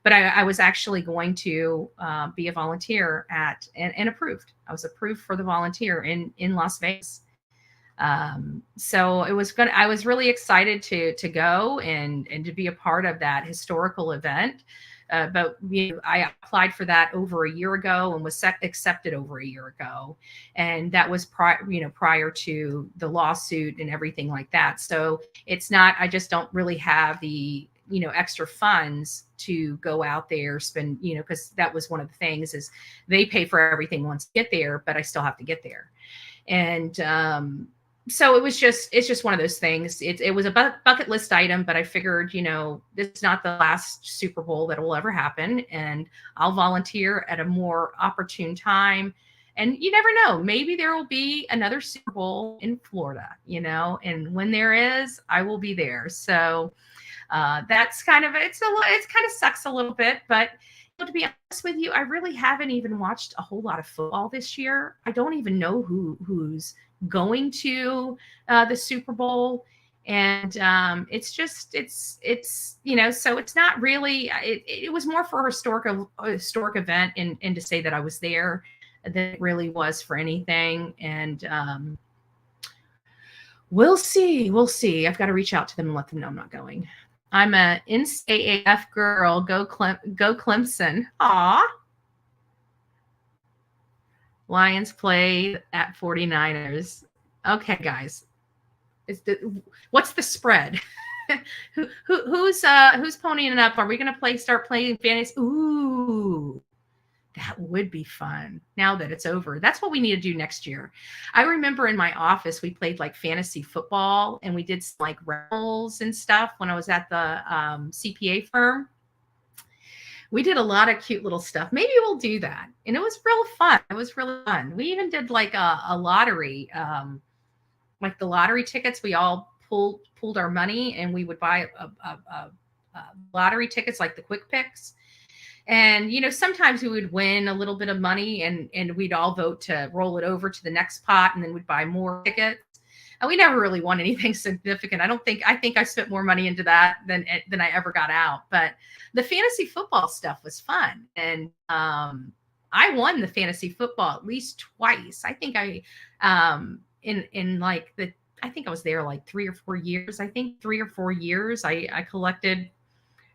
F: But I was actually going to be a volunteer and approved. I was approved for the volunteer in Las Vegas. So it was good. I was really excited to go and to be a part of that historical event. But I applied for that over a year ago and was accepted over a year ago. And that was prior to the lawsuit and everything like that. So it's not, I just don't really have the, extra funds to go out there, spend, because that was one of the things is they pay for everything once you get there, but I still have to get there. And, so it's just one of those things. It was a bucket list item, but I figured, this is not the last Super Bowl that will ever happen. And I'll volunteer at a more opportune time. And you never know, maybe there will be another Super Bowl in Florida, and when there is, I will be there. So that's kind of, it kind of sucks a little bit, but to be honest with you, I really haven't even watched a whole lot of football this year. I don't even know who's going to the Super Bowl. And it's so it's not really, it was more for a historic event and to say that I was there than it really was for anything. And we'll see. I've got to reach out to them and let them know I'm not going. I'm a NCAAF girl. Go Clemson. Aw. Lions play at 49ers. Okay, guys. What's the spread? Who's ponying it up? Are we going to start playing fantasy? Ooh, that would be fun now that it's over. That's what we need to do next year. I remember in my office, we played like fantasy football and we did some, like raffles and stuff when I was at the CPA firm. We did a lot of cute little stuff. Maybe we'll do that. And it was real fun. It was really fun. We even did like a lottery, like the lottery tickets. We all pulled our money and we would buy a lottery tickets, like the quick picks. And, sometimes we would win a little bit of money and we'd all vote to roll it over to the next pot, and then we'd buy more tickets. And we never really won anything significant. I think I spent more money into that than I ever got out. But the fantasy football stuff was fun. And I won the fantasy football at least twice. I think I think I was there like 3 or 4 years. I think 3 or 4 years I collected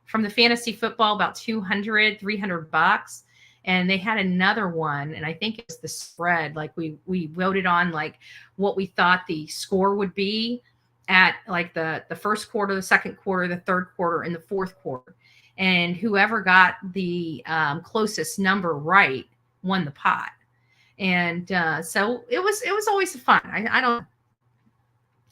F: from the fantasy football about $200-$300. And they had another one, and I think it was the spread. Like we voted on like what we thought the score would be at like the first quarter, the second quarter, the third quarter, and the fourth quarter. And whoever got the closest number right won the pot. And so it was always fun. I don't.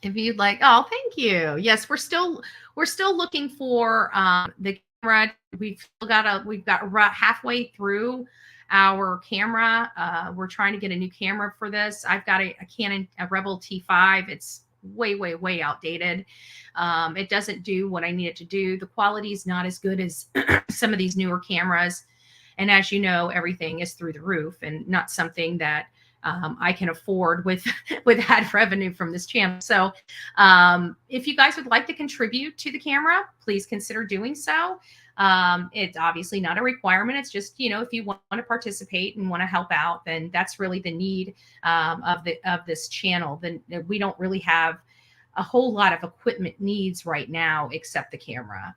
F: If you'd like, oh, thank you. Yes, we're still looking for the camera. We've got halfway through our camera. We're trying to get a new camera for this. I've got a Canon, a Rebel T5. It's way outdated. It doesn't do what I need it to do. The quality is not as good as some of these newer cameras. And as you know, everything is through the roof and not something that I can afford with ad revenue from this channel. So if you guys would like to contribute to the camera, please consider doing so. It's obviously not a requirement. It's just, if you want to participate and want to help out, then that's really the need of this channel. Then we don't really have a whole lot of equipment needs right now except the camera.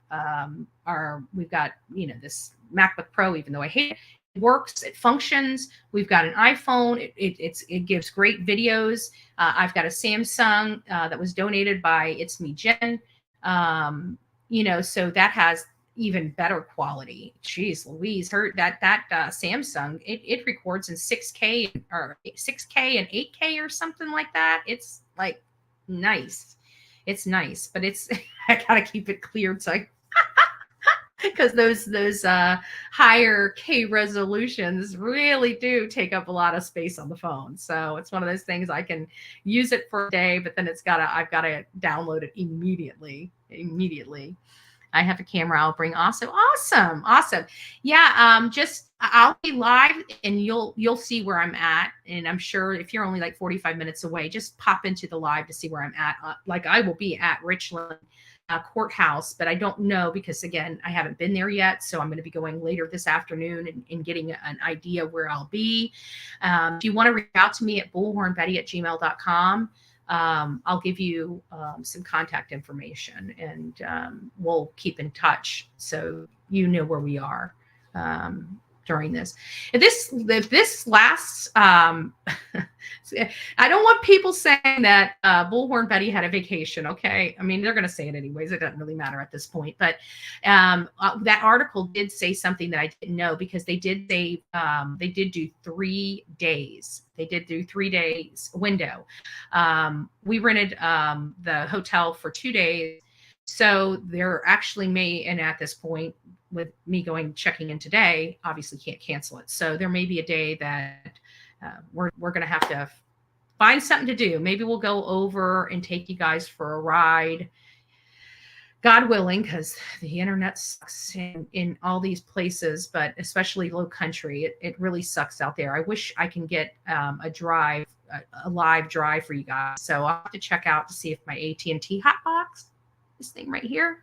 F: We've got, this MacBook Pro, even though I hate it. Works, it functions. We've got an iPhone. It gives great videos. I've got a Samsung that was donated by It's Me Jen. So that has even better quality. Jeez Louise, that Samsung, it records in 6K and 8K or something like that. It's like nice. It's nice, but it's I gotta keep it cleared so because those higher K resolutions really do take up a lot of space on the phone. So it's one of those things I can use it for a day, but then I've got to download it immediately. I have a camera I'll bring also. Awesome. Yeah. I'll be live and you'll see where I'm at. And I'm sure if you're only like 45 minutes away, just pop into the live to see where I'm at. Like I will be at Richland courthouse, but I don't know because again, I haven't been there yet. So I'm going to be going later this afternoon and getting an idea where I'll be. If you want to reach out to me at bullhornbetty@gmail.com, I'll give you some contact information and we'll keep in touch so you know where we are during this. If this lasts, I don't want people saying that Bullhorn Betty had a vacation. Okay, I mean they're going to say it anyways. It doesn't really matter at this point. But that article did say something that I didn't know because they did do 3 days. They did do 3 days window. We rented the hotel for 2 days. So there actually and at this point, with me checking in today, obviously can't cancel it. So there may be a day that we're going to have to find something to do. Maybe we'll go over and take you guys for a ride, God willing, because the internet sucks in all these places, but especially low country, it really sucks out there. I wish I can get a live drive for you guys. So I'll have to check out to see if my AT&T hotbox, this thing right here,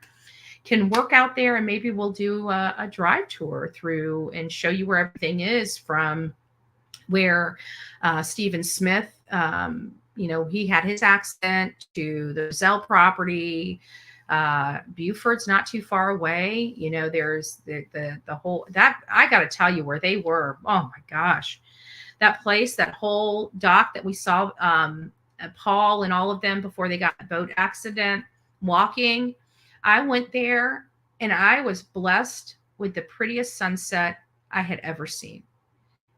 F: can work out there, and maybe we'll do a drive tour through and show you where everything is from where Stephen Smith, he had his accident to the Zell property. Buford's not too far away. There's the whole, that I got to tell you where they were. Oh my gosh, that place, that whole dock that we saw, Paul and all of them before they got the boat accident walking. I went there and I was blessed with the prettiest sunset I had ever seen.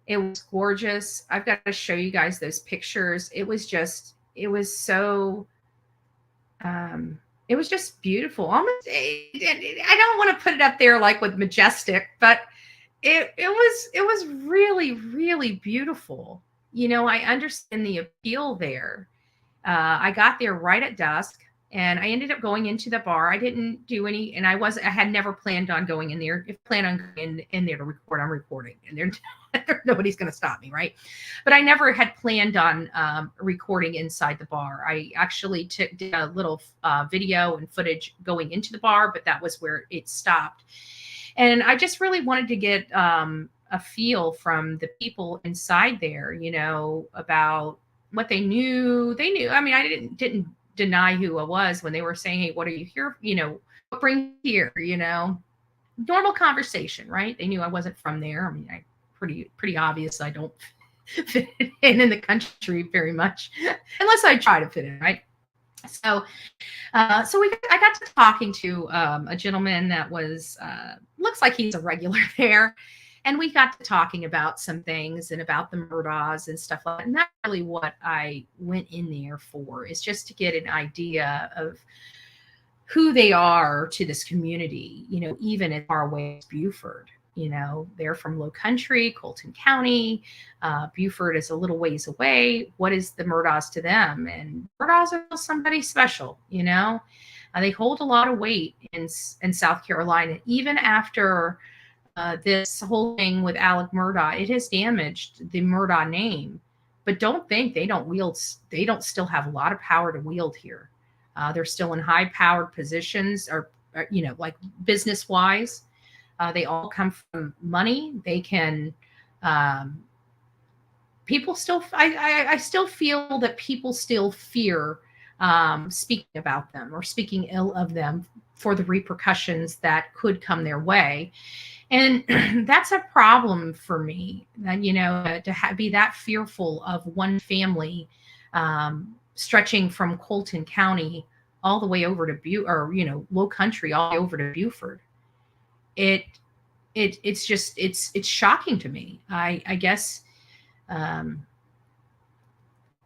F: It was gorgeous. I've got to show you guys those pictures. It was just beautiful. Almost, I don't want to put it up there like with majestic, but it was really, really beautiful. I understand the appeal there. I got there right at dusk, and I ended up going into the bar. I didn't do any, and I had never planned on going in there. If I plan on going in there to record, I'm recording, and nobody's going to stop me, right? But I never had planned on recording inside the bar. I actually did a little video and footage going into the bar, but that was where it stopped. And I just really wanted to get a feel from the people inside there, about what they knew. They knew. I mean, I didn't deny who I was when they were saying, "Hey, what are you here? What brings you here?" Normal conversation, right? They knew I wasn't from there. I mean, pretty obvious. I don't fit in the country very much, unless I try to fit in, right? So I got to talking to a gentleman that was looks like he's a regular there. And we got to talking about some things and about the Murdaughs and stuff like that. And that's really what I went in there for, is just to get an idea of who they are to this community, even as far away as Buford. They're from Low Country, Colton County. Buford is a little ways away. What is the Murdaughs to them? And Murdaughs are somebody special, they hold a lot of weight in South Carolina, even after this whole thing with Alec Murdaugh. It has damaged the Murdaugh name, but don't think they don't still have a lot of power to wield here. They're still in high powered positions, or like business wise. They all come from money. They can, people still, I still feel that people still fear speaking about them or speaking ill of them for the repercussions that could come their way. And that's a problem for me, that, to be that fearful of one family stretching from Colton County all the way over to Low Country, all the way over to Buford. It's just shocking to me. I guess I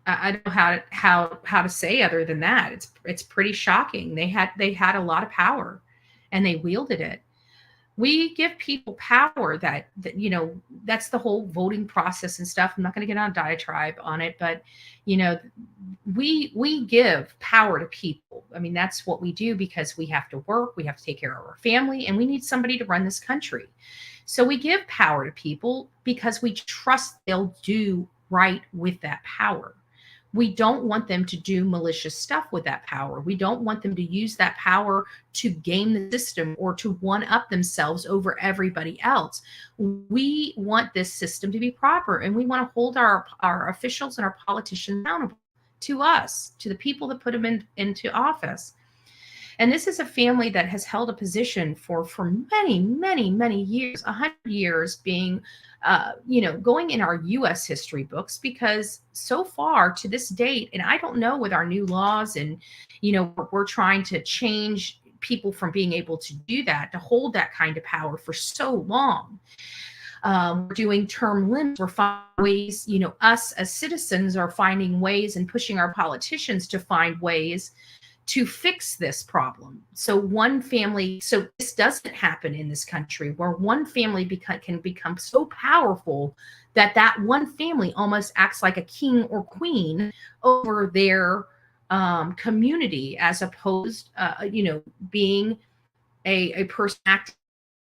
F: don't know how to say other than that. It's pretty shocking. They had a lot of power, and they wielded it. We give people power that that's the whole voting process and stuff. I'm not going to get on a diatribe on it, but we give power to people. I mean, that's what we do, because we have to work, we have to take care of our family, and we need somebody to run this country. So we give power to people because we trust they'll do right with that power. We don't want them to do malicious stuff with that power. We don't want them to use that power to game the system or to one-up themselves over everybody else. We want this system to be proper, and we want to hold our officials and our politicians accountable to us, to the people that put them into office. And this is a family that has held a position for many, many, many years, 100 years, being, going in our U.S. history books, because so far to this date, and I don't know with our new laws and, we're trying to change people from being able to do that, to hold that kind of power for so long. We're doing term limits. We're finding ways, us as citizens are finding ways and pushing our politicians to find ways to fix this problem. So this doesn't happen in this country, where one family can become so powerful that one family almost acts like a king or queen over their community, as opposed, being a person acting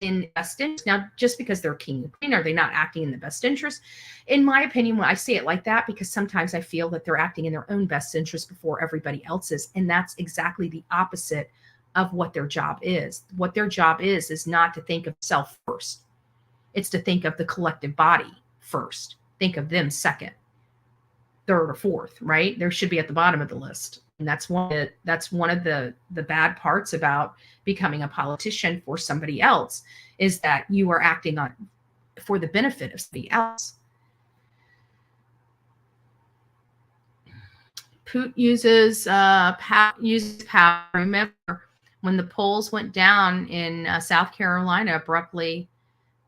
F: in best interest. Now, just because they're king and queen, are they not acting in the best interest? In my opinion, when I say it like that, because sometimes I feel that they're acting in their own best interest before everybody else's, and that's exactly the opposite of what their job is. What their job is not to think of self first. It's to think of the collective body first. think of them second, third, or fourth, right? They should be at the bottom of the list. And that's one of the bad parts about becoming a politician for somebody else, is that you are acting on for the benefit of somebody else. Putin uses power. Remember when the polls went down in South Carolina abruptly?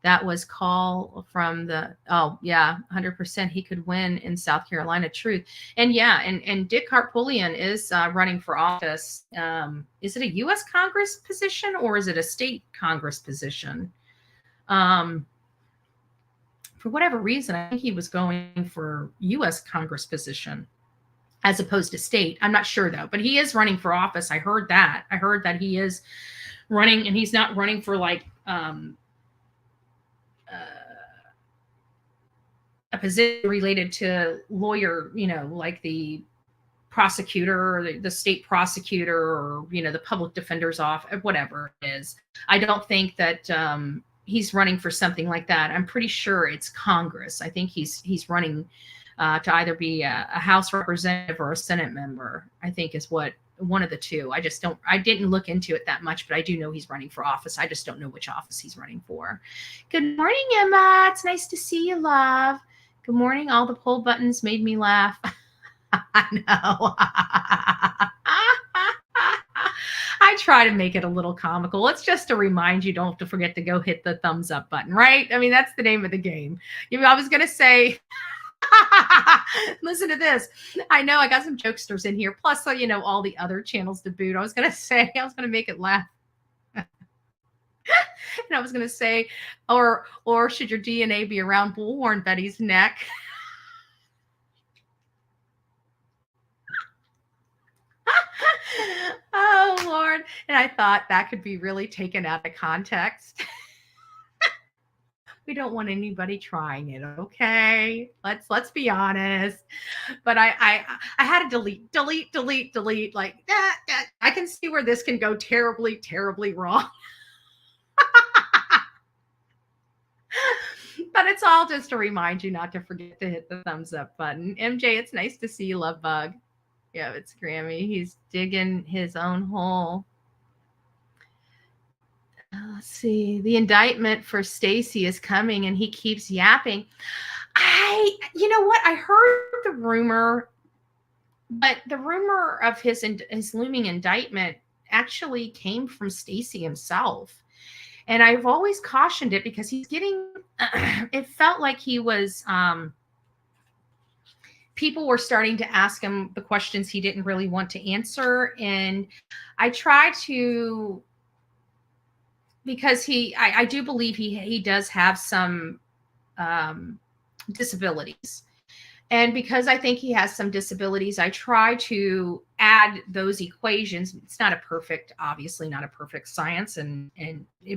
F: That was call from the 100% he could win in South Carolina. Truth. And and Dick Harpootlian is running for office. Is it a U.S. Congress position or is it a state Congress position? For whatever reason, I think he was going for U.S. Congress position as opposed to state. I'm not sure though, but he is running for office. I heard that he is running, and he's not running for like a position related to lawyer, like the prosecutor or the state prosecutor or, the public defender's office, whatever it is. I don't think that he's running for something like that. I'm pretty sure it's Congress. I think he's running to either be a House representative or a Senate member, I think is what one of the two. I didn't look into it that much, but I do know he's running for office. I just don't know which office he's running for. Good morning, Emma. It's nice to see you, love. Good morning. All the poll buttons made me laugh. I know. I try to make it a little comical. It's just to remind you, don't have to forget to go hit the thumbs up button, right? I mean, that's the name of the game. I was going to say, listen to this. I know I got some jokesters in here, plus, all the other channels to boot. I was going to make it laugh. And I was going to say, or should your DNA be around Bullhorn Betty's neck? Oh, Lord. And I thought that could be really taken out of context. We don't want anybody trying it, okay? Let's be honest. But I had to delete. Like that. I can see where this can go terribly, terribly wrong. But it's all just to remind you not to forget to hit the thumbs up button. MJ, it's nice to see you, love bug. Yeah, it's Grammy. He's digging his own hole. Let's see. The indictment for Stacy is coming, and he keeps yapping. You know what? I heard the rumor, but the rumor of his looming indictment actually came from Stacy himself. And I've always cautioned it because he's getting, it felt like he was, people were starting to ask him the questions he didn't really want to answer. And I try to, because I do believe he does have some disabilities. And because I think he has some disabilities, I try to add those equations. It's not obviously not a perfect science,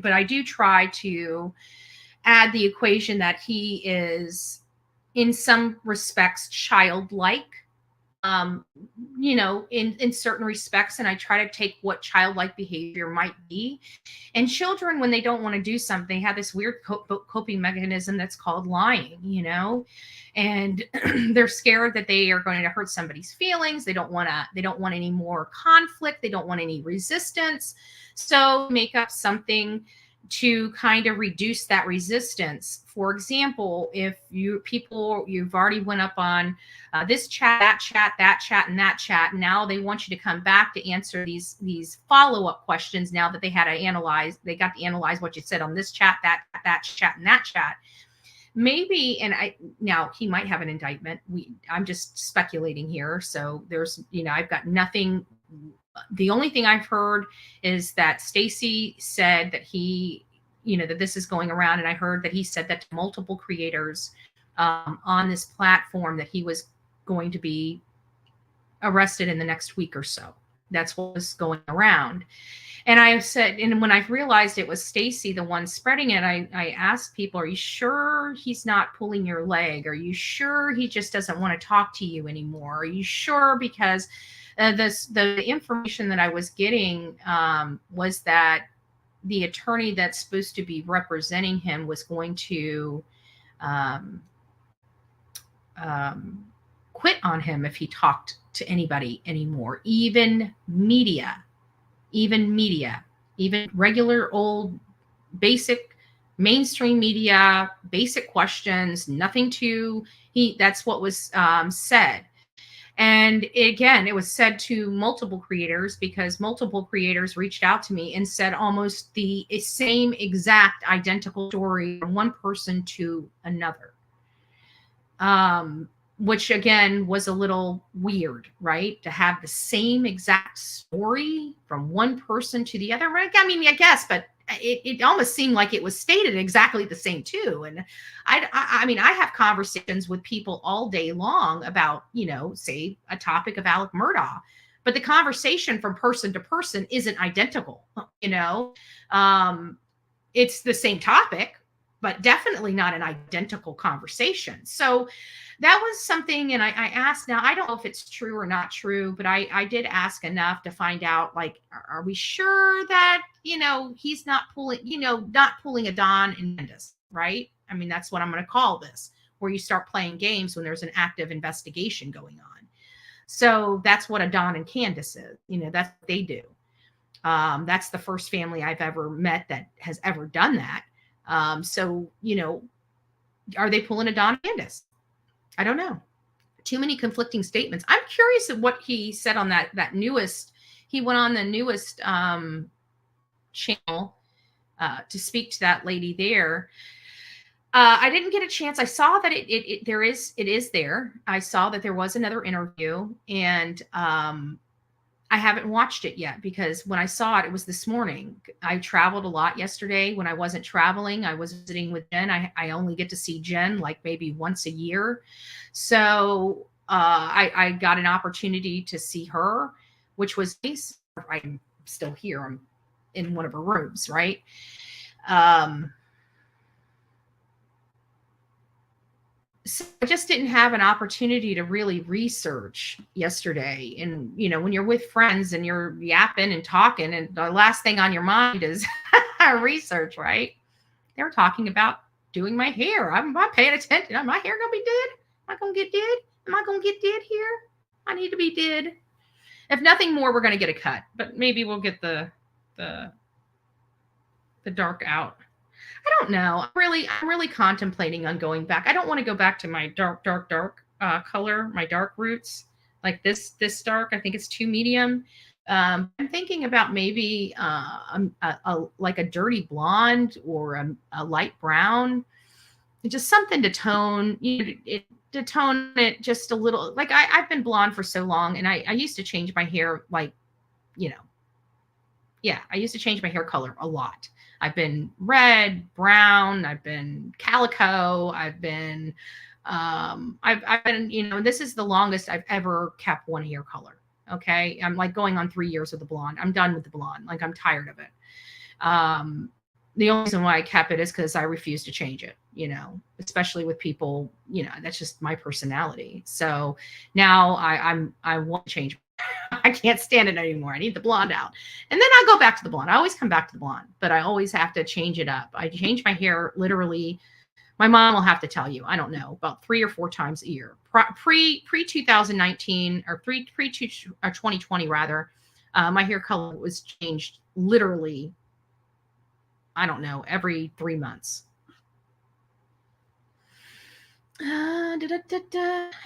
F: but I do try to add the equation that he is in some respects childlike, in certain respects. And I try to take what childlike behavior might be. And children, when they don't want to do something, have this weird coping mechanism that's called lying, and they're scared that they are going to hurt somebody's feelings. They don't want any more conflict. They don't want any resistance. So make up something to kind of reduce that resistance. For example, if you've already went up on this chat, that chat, and that chat, now they want you to come back to answer these follow-up questions. Now that they got to analyze what you said on this chat, that chat, and that chat. Maybe, now he might have an indictment. I'm just speculating here. So there's, I've got nothing. The only thing I've heard is that Stacy said that that this is going around. And I heard that he said that to multiple creators on this platform, that he was going to be arrested in the next week or so. That's what was going around. And I said, and when I realized it was Stacy, the one spreading it, I asked people, are you sure he's not pulling your leg? Are you sure he just doesn't want to talk to you anymore? Are you sure? Because the information that I was getting was that the attorney that's supposed to be representing him was going to quit on him if he talked to anybody anymore, even media, even regular old basic mainstream media, basic questions, nothing to that's what was said. And again, it was said to multiple creators because multiple creators reached out to me and said almost the same exact identical story from one person to another. Which again was a little weird, right? To have the same exact story from one person to the other. Right? I mean, I guess, but it almost seemed like it was stated exactly the same too. And I mean, I have conversations with people all day long about, say a topic of Alec Murdaugh, but the conversation from person to person isn't identical. It's the same topic, but definitely not an identical conversation. So that was something, and I asked, now I don't know if it's true or not true, but I did ask enough to find out, like, are we sure that, he's not pulling a Don and Candace, right? I mean, that's what I'm going to call this, where you start playing games when there's an active investigation going on. So that's what a Don and Candace is. That's what they do. That's the first family I've ever met that has ever done that. So, are they pulling a Don and Candace? I don't know. Too many conflicting statements. I'm curious at what he said on that newest. He went on the newest channel to speak to that lady there. I didn't get a chance. I saw that it is there. I saw that there was another interview, and I haven't watched it yet because when I saw it, it was this morning. I traveled a lot yesterday. When I wasn't traveling, I was visiting with Jen. I only get to see Jen like maybe once a year. So I got an opportunity to see her, which was nice. I'm still here. I'm in one of her rooms, right? So I just didn't have an opportunity to really research yesterday. And, when you're with friends and you're yapping and talking, and the last thing on your mind is research, right? They were talking about doing my hair. I'm not paying attention. Am my hair going to be dead? Am I going to get dead? Am I going to get dead here? I need to be dead. If nothing more, we're going to get a cut, but maybe we'll get the dark out. I don't know. I'm really contemplating on going back. I don't want to go back to my dark color, my dark roots, like this dark. I think it's too medium. I'm thinking about maybe like a dirty blonde or a light brown, just something to tone it just a little. Like I've been blonde for so long, and I used to change my hair I used to change my hair color a lot. I've been red, brown, I've been calico, I've been, this is the longest I've ever kept one hair color. Okay. I'm like going on 3 years with the blonde. I'm done with the blonde. Like I'm tired of it. The only reason why I kept it is because I refuse to change it, especially with people, that's just my personality. So now I want to change. I can't stand it anymore. I need the blonde out. And then I go back to the blonde. I always come back to the blonde, but I always have to change it up. I change my hair literally. My mom will have to tell you, I don't know, about 3 or 4 times a year. Pre 2019 or pre 2020 rather, my hair color was changed literally, I don't know, every 3 months.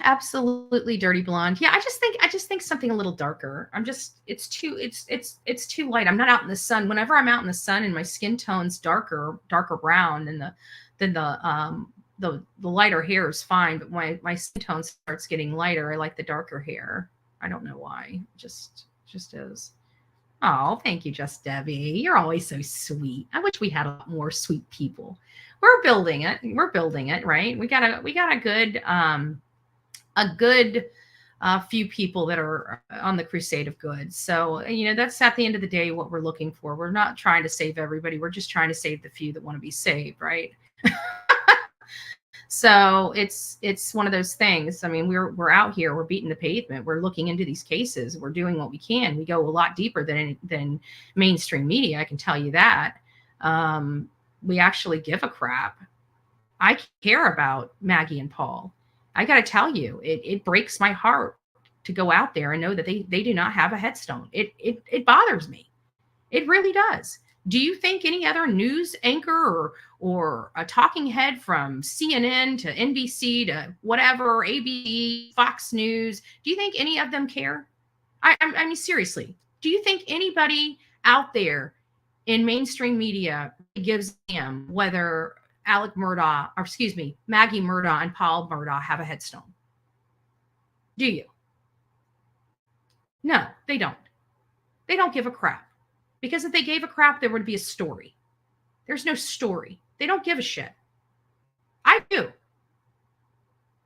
F: Absolutely dirty blonde. Yeah, I just think something a little darker. It's too light. I'm not out in the sun. Whenever I'm out in the sun and my skin tone's darker brown than the lighter hair is fine, but my skin tone starts getting lighter. I like the darker hair. I don't know why. Just is. Oh, thank you, Just Debbie. You're always so sweet. I wish we had a lot more sweet people. We're building it, right? We got a good few people that are on the crusade of good. So, that's at the end of the day what we're looking for. We're not trying to save everybody. We're just trying to save the few that want to be saved, right? So it's one of those things. I mean, we're out here, we're beating the pavement. We're looking into these cases. We're doing what we can. We go a lot deeper than mainstream media. I can tell you that. We actually give a crap. I care about Maggie and Paul. I got to tell you, it breaks my heart to go out there and know that they do not have a headstone. It bothers me. It really does. Do you think any other news anchor or a talking head from CNN to NBC to whatever, ABC, Fox News, do you think any of them care? I mean, seriously, do you think anybody out there in mainstream media gives a damn whether Maggie Murdaugh and Paul Murdaugh have a headstone? Do you? No, they don't. They don't give a crap. Because if they gave a crap, there would be a story. There's no story. They don't give a shit. I do.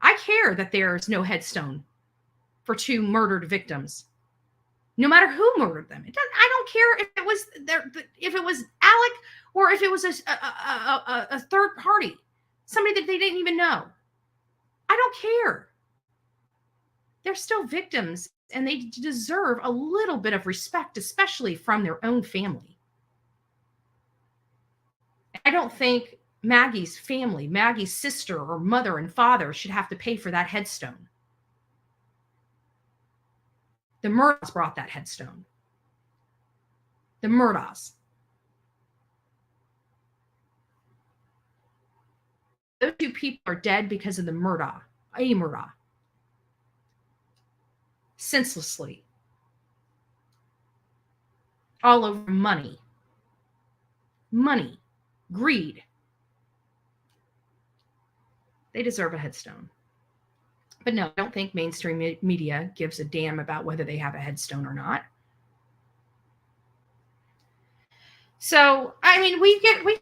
F: I care that there's no headstone for 2 murdered victims, no matter who murdered them. I don't care if it was Alec or if it was a third party, somebody that they didn't even know. I don't care. They're still victims, and they deserve a little bit of respect, especially from their own family. I don't think Maggie's family, Maggie's sister or mother and father should have to pay for that headstone. The Murdaughs brought that headstone. The Murdaughs. Those 2 people are dead because of a Murdaugh. Senselessly. All over money. Money. Greed. They deserve a headstone. But no, I don't think mainstream media gives a damn about whether they have a headstone or not. So, I mean, we get a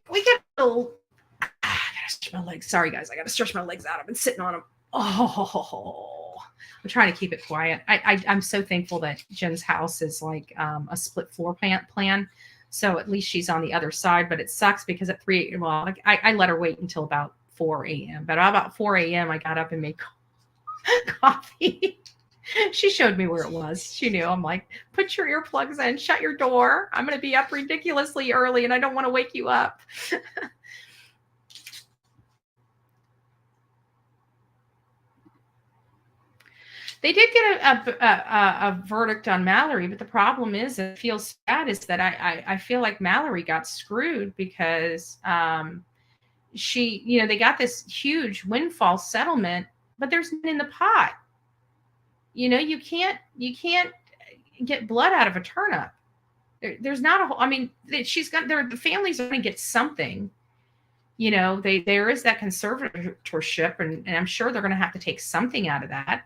F: little... I gotta stretch my legs. Sorry, guys. I gotta stretch my legs out. I've been sitting on them. Oh, I'm trying to keep it quiet. I'm so thankful that Jen's house is like a split floor plan. So at least she's on the other side, but it sucks because at 3 a.m., well, I let her wait until about 4 a.m. But about 4 a.m., I got up and made coffee. She showed me where it was. She knew. I'm like, put your earplugs in, shut your door. I'm going to be up ridiculously early and I don't want to wake you up. They did get a verdict on Mallory, but the problem is, it feels sad, is that I feel like Mallory got screwed because they got this huge windfall settlement, but there's none in the pot. You can't get blood out of a turnip. There's not a whole, the families are going to get something. There is that conservatorship, and I'm sure they're going to have to take something out of that.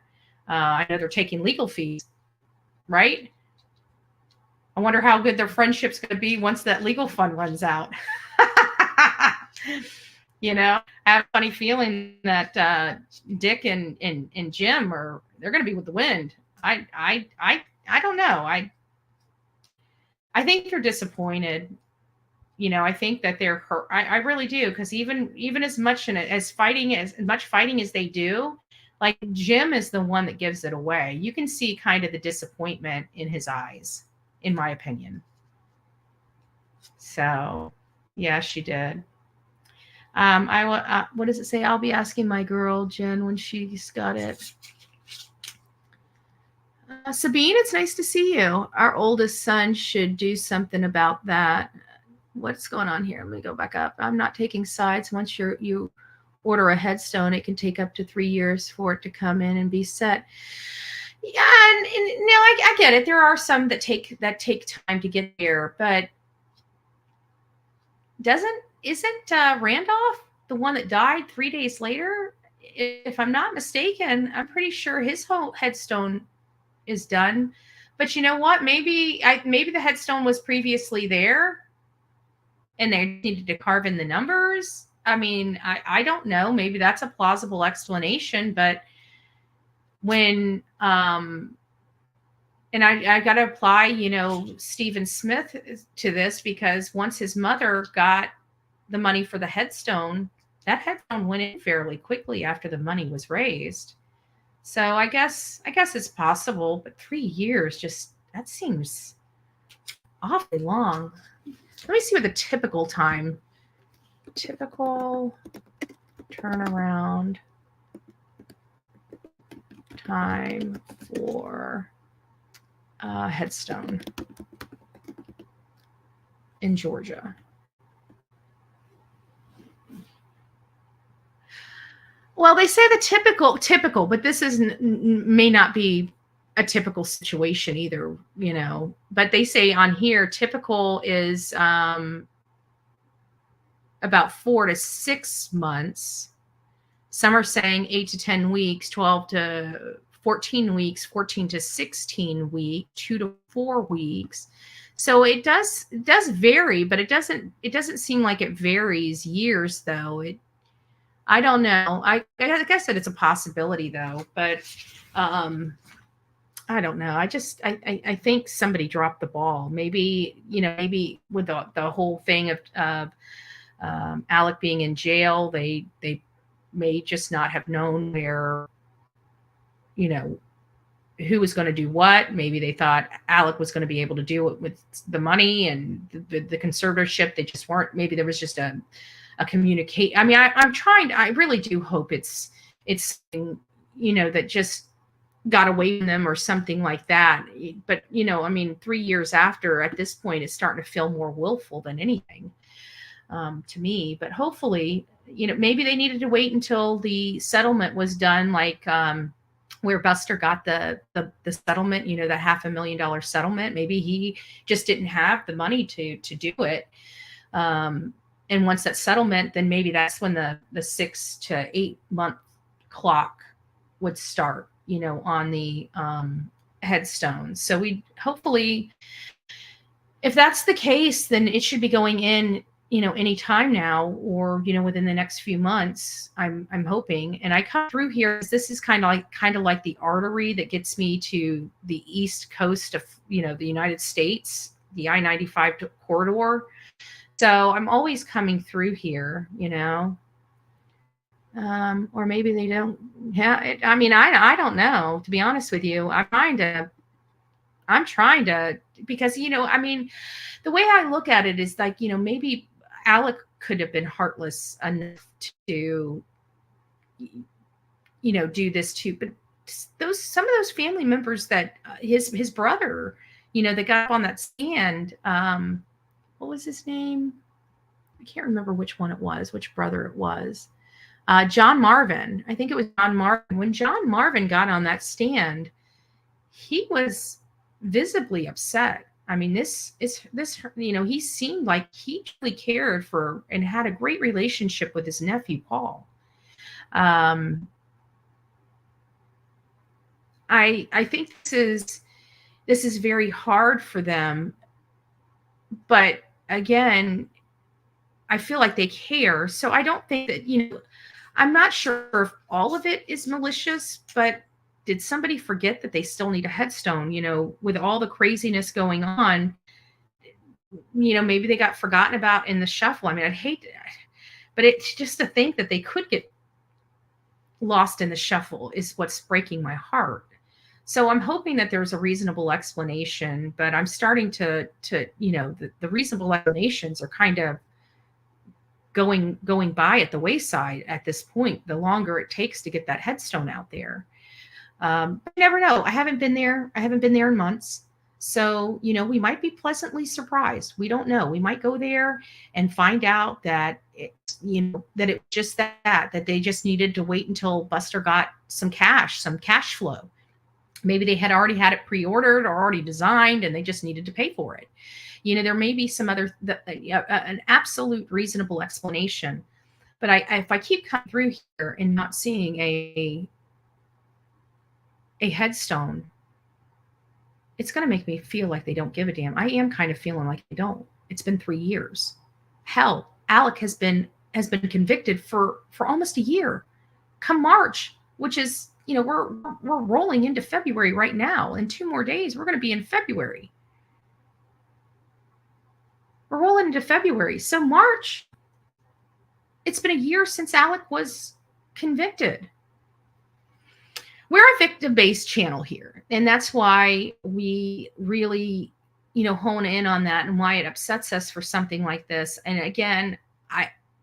F: I know they're taking legal fees, right? I wonder how good their friendship's going to be once that legal fund runs out. I have a funny feeling that Dick and Jim they're going to be with the wind. I don't know. I think they're disappointed. I think that they're hurt. I really do, because even as much fighting as they do, like, Jim is the one that gives it away. You can see kind of the disappointment in his eyes, in my opinion. So, yeah, she did. What does it say? I'll be asking my girl, Jen, when she's got it. Sabine, it's nice to see you. Our oldest son should do something about that. What's going on here? Let me go back up. I'm not taking sides. Once you order a headstone, it can take up to 3 years for it to come in and be set. Yeah, and I get it. There are some that take time to get there, but isn't Randolph the one that died 3 days later? If I'm not mistaken, I'm pretty sure his whole headstone is done. But you know what? Maybe the headstone was previously there, and they needed to carve in the numbers. I don't know. Maybe that's a plausible explanation, but when and I got to apply, Stephen Smith to this, because once his mother got the money for the headstone, that headstone went in fairly quickly after the money was raised. So I guess it's possible, but 3 years, that seems awfully long. Let me see what the typical turnaround time for headstone in Georgia. Well, they say the typical, but this is may not be a typical situation either, you know. But they say on here typical is about 4 to 6 months. Some are saying 8 to 10 weeks, 12 to 14 weeks, 14 to 16 weeks, 2 to 4 weeks. So it does vary, but it doesn't seem like it varies years though. I don't know. Like I said, it's a possibility though, but I don't know. I think somebody dropped the ball. Maybe, you know, maybe with the whole thing of Alec being in jail, they may just not have known where, you know, who was going to do what. Maybe they thought Alec was going to be able to do it with the money and the conservatorship. They just weren't. Maybe there was just a communicate. I mean, I really do hope it's, you know, that just got away from them or something like that. But, you know, I mean, 3 years after, at this point, it's starting to feel more willful than anything to me. But hopefully, you know, maybe they needed to wait until the settlement was done, like where Buster got the settlement, you know, the $500,000 settlement. Maybe he just didn't have the money to do it. And once that settlement, then maybe that's when the 6 to 8 month clock would start, you know, on the headstone. So we hopefully, if that's the case, then it should be going in, you know, any time now, or, you know, within the next few months, I'm hoping. And I come through here, this is kind of like the artery that gets me to the East Coast of, you know, the United States, the I-95 corridor. So I'm always coming through here, you know, or maybe they don't. Yeah, I mean, I don't know, to be honest with you. I'm trying to, because, you know, I mean, the way I look at it is like, you know, maybe Alec could have been heartless enough to, you know, do this too. But some of those family members that his brother, you know, that got up on that stand, what was his name? I can't remember which brother it was. John Marvin. I think it was John Marvin. When John Marvin got on that stand, he was visibly upset. I mean, this, you know, he seemed like he really cared for and had a great relationship with his nephew, Paul. I think this is very hard for them, but again, I feel like they care. So I don't think that, you know, I'm not sure if all of it is malicious, but did somebody forget that they still need a headstone, you know, with all the craziness going on? You know, maybe they got forgotten about in the shuffle. I mean, I'd hate that, but it's just to think that they could get lost in the shuffle is what's breaking my heart. So I'm hoping that there's a reasonable explanation, but I'm starting to you know, the reasonable explanations are kind of going by at the wayside at this point, the longer it takes to get that headstone out there. You never know. I haven't been there in months. So, you know, we might be pleasantly surprised. We don't know. We might go there and find out that it's, you know, that it just that they just needed to wait until Buster got some cash flow. Maybe they had already had it pre-ordered or already designed and they just needed to pay for it. You know, there may be some other, an absolute reasonable explanation. But if I keep coming through here and not seeing a headstone, it's going to make me feel like they don't give a damn. I am kind of feeling like they don't. It's been 3 years. Hell, Alec has been convicted for almost a year. Come March, which is, you know, we're rolling into February right now. In 2 more days, we're going to be in February. We're rolling into February. So March, it's been a year since Alec was convicted. We're a victim-based channel here, and that's why we really, you know, hone in on that and why it upsets us for something like this. And again,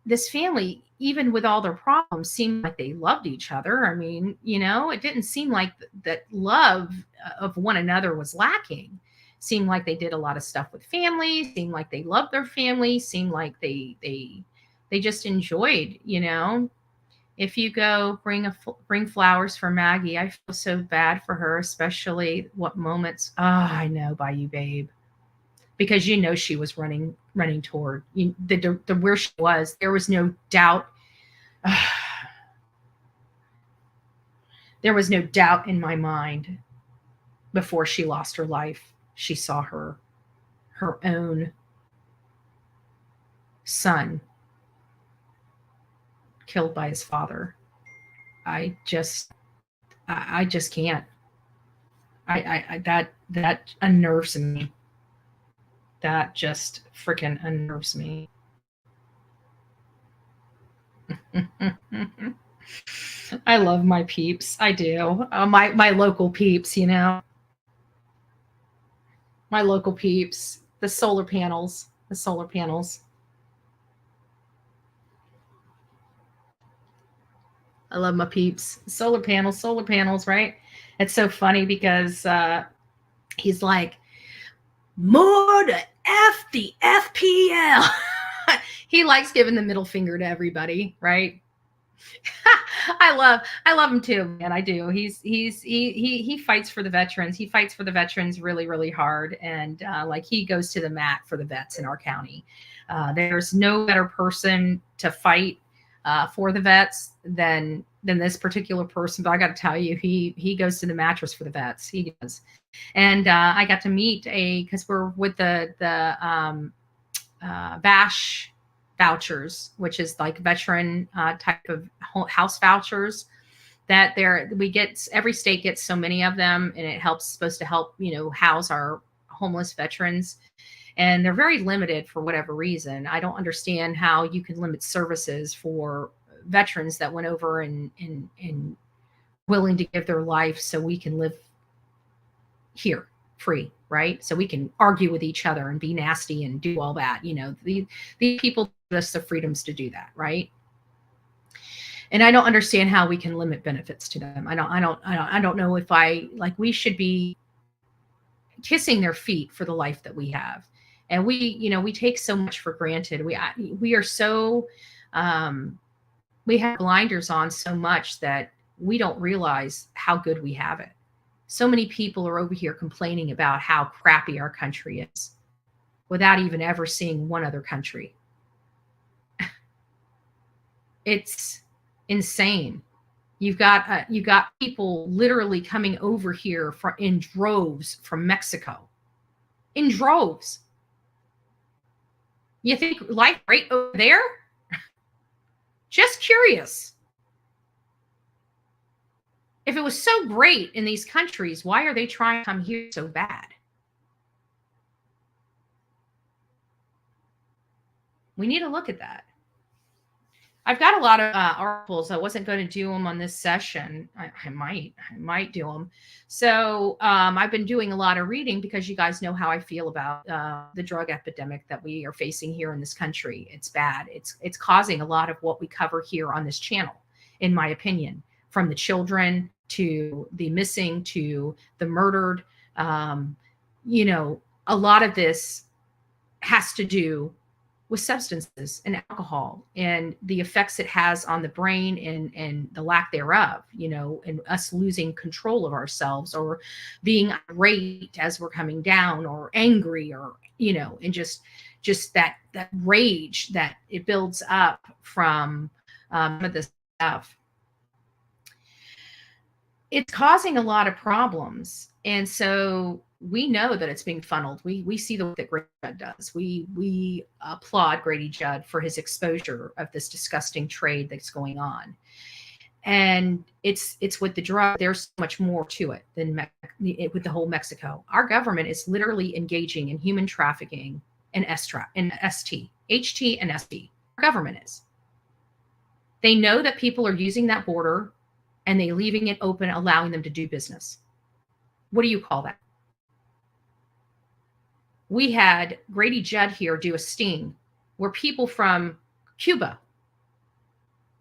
F: this family, even with all their problems, seemed like they loved each other. I mean, it didn't seem like that love of one another was lacking. Seemed like they did a lot of stuff with family, seemed like they loved their family, seemed like they just enjoyed, If you go bring flowers for Maggie, I feel so bad for her, especially what moments. I know, by you, babe, because she was running toward the where she was. There was no doubt. There was no doubt in my mind before she lost her life. She saw her own son killed by his father. I just can't. That unnerves me. That just freaking unnerves me. I love my peeps. I do. My local peeps, My local peeps. The solar panels. I love my peeps. Solar panels, right? It's so funny because he's like, more to F the FPL. He likes giving the middle finger to everybody, right? I love him too, man. I do. He fights for the veterans. He fights for the veterans really, really hard. And he goes to the mat for the vets in our county. There's no better person to fight for the vets than this particular person. But I got to tell you, he goes to the mattress for the vets. He does. And I got to meet because we're with the VASH vouchers, which is like veteran type of house vouchers that every state gets so many of them, and it supposed to help, house our homeless veterans. And they're very limited for whatever reason. I don't understand how you can limit services for veterans that went over and willing to give their life so we can live here free, right? So we can argue with each other and be nasty and do all that. These people give us the freedoms to do that, right? And I don't understand how we can limit benefits to them. I don't know if we should be kissing their feet for the life that we have. And we take so much for granted. We are so we have blinders on so much that we don't realize how good we have it. So many people are over here complaining about how crappy our country is without even ever seeing one other country. It's insane. You've got people literally coming over here in droves from Mexico. In droves. You think life great over there? Just curious. If it was so great in these countries, why are they trying to come here so bad? We need to look at that. I've got a lot of articles. I wasn't going to do them on this session. I might do them. So I've been doing a lot of reading because you guys know how I feel about the drug epidemic that we are facing here in this country. It's bad. It's causing a lot of what we cover here on this channel, in my opinion, from the children to the missing to the murdered. A lot of this has to do with substances and alcohol and the effects it has on the brain and the lack thereof, and us losing control of ourselves or being irate as we're coming down or angry or, and just that rage that it builds up from this stuff. It's causing a lot of problems. And so we know that it's being funneled. We see the work that Grady Judd does. We applaud Grady Judd for his exposure of this disgusting trade that's going on. And it's with the drug. There's so much more to it than with the whole Mexico. Our government is literally engaging in human trafficking and ST, HT and ST. Our government is. They know that people are using that border and they're leaving it open, allowing them to do business. What do you call that? We had Grady Judd here do a sting where people from Cuba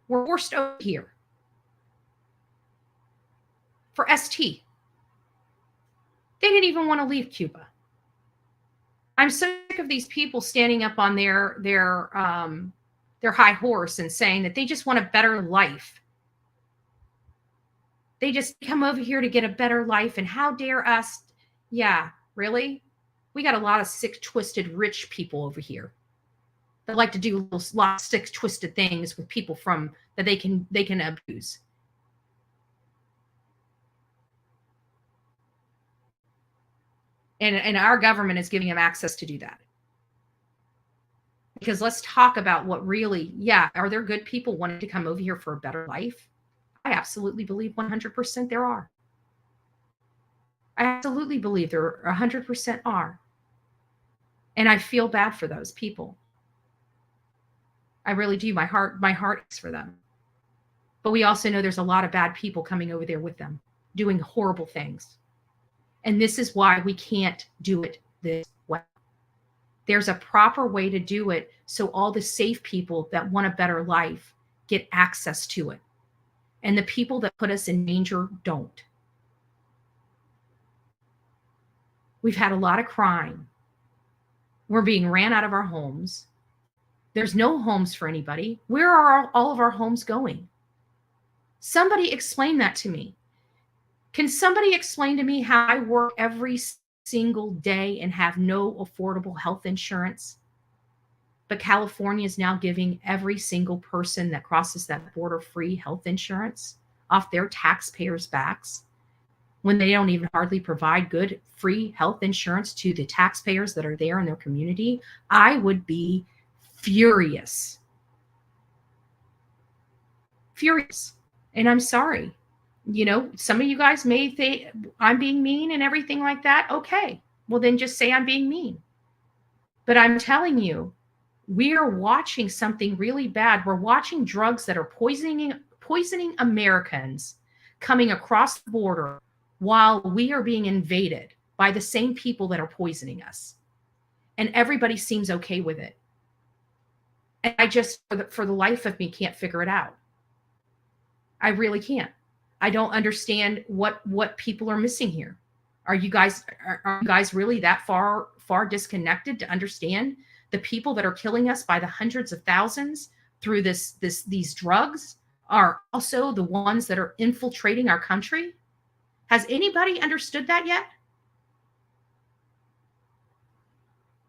F: were forced over here for ST. They didn't even want to leave Cuba. I'm so sick of these people standing up on their high horse and saying that they just want a better life. They just come over here to get a better life, and how dare us? Yeah, really? We got a lot of sick, twisted, rich people over here that like to do a lot of sick, twisted things with people from that they can abuse. And our government is giving them access to do that. Because let's talk about what really, are there good people wanting to come over here for a better life? I absolutely believe 100% there are. I absolutely believe there 100% are. And I feel bad for those people. I really do. My heart is for them. But we also know there's a lot of bad people coming over there with them, doing horrible things. And this is why we can't do it this way. There's a proper way to do it so all the safe people that want a better life get access to it. And the people that put us in danger don't. We've had a lot of crime. We're being ran out of our homes. There's no homes for anybody. Where are all of our homes going? Somebody explain that to me. Can somebody explain to me how I work every single day and have no affordable health insurance? But California is now giving every single person that crosses that border free health insurance off their taxpayers' backs when they don't even hardly provide good free health insurance to the taxpayers that are there in their community. I would be furious. Furious. And I'm sorry. You know, some of you guys may think I'm being mean and everything like that. Okay, well then just say I'm being mean. But I'm telling you, we are watching something really bad. We're watching drugs that are poisoning Americans coming across the border while we are being invaded by the same people that are poisoning us. And everybody seems okay with it. And I just, for the life of me, can't figure it out. I really can't. I don't understand what people are missing here. Are you guys really that far disconnected to understand the people that are killing us by the hundreds of thousands through these drugs are also the ones that are infiltrating our country? Has anybody understood that yet?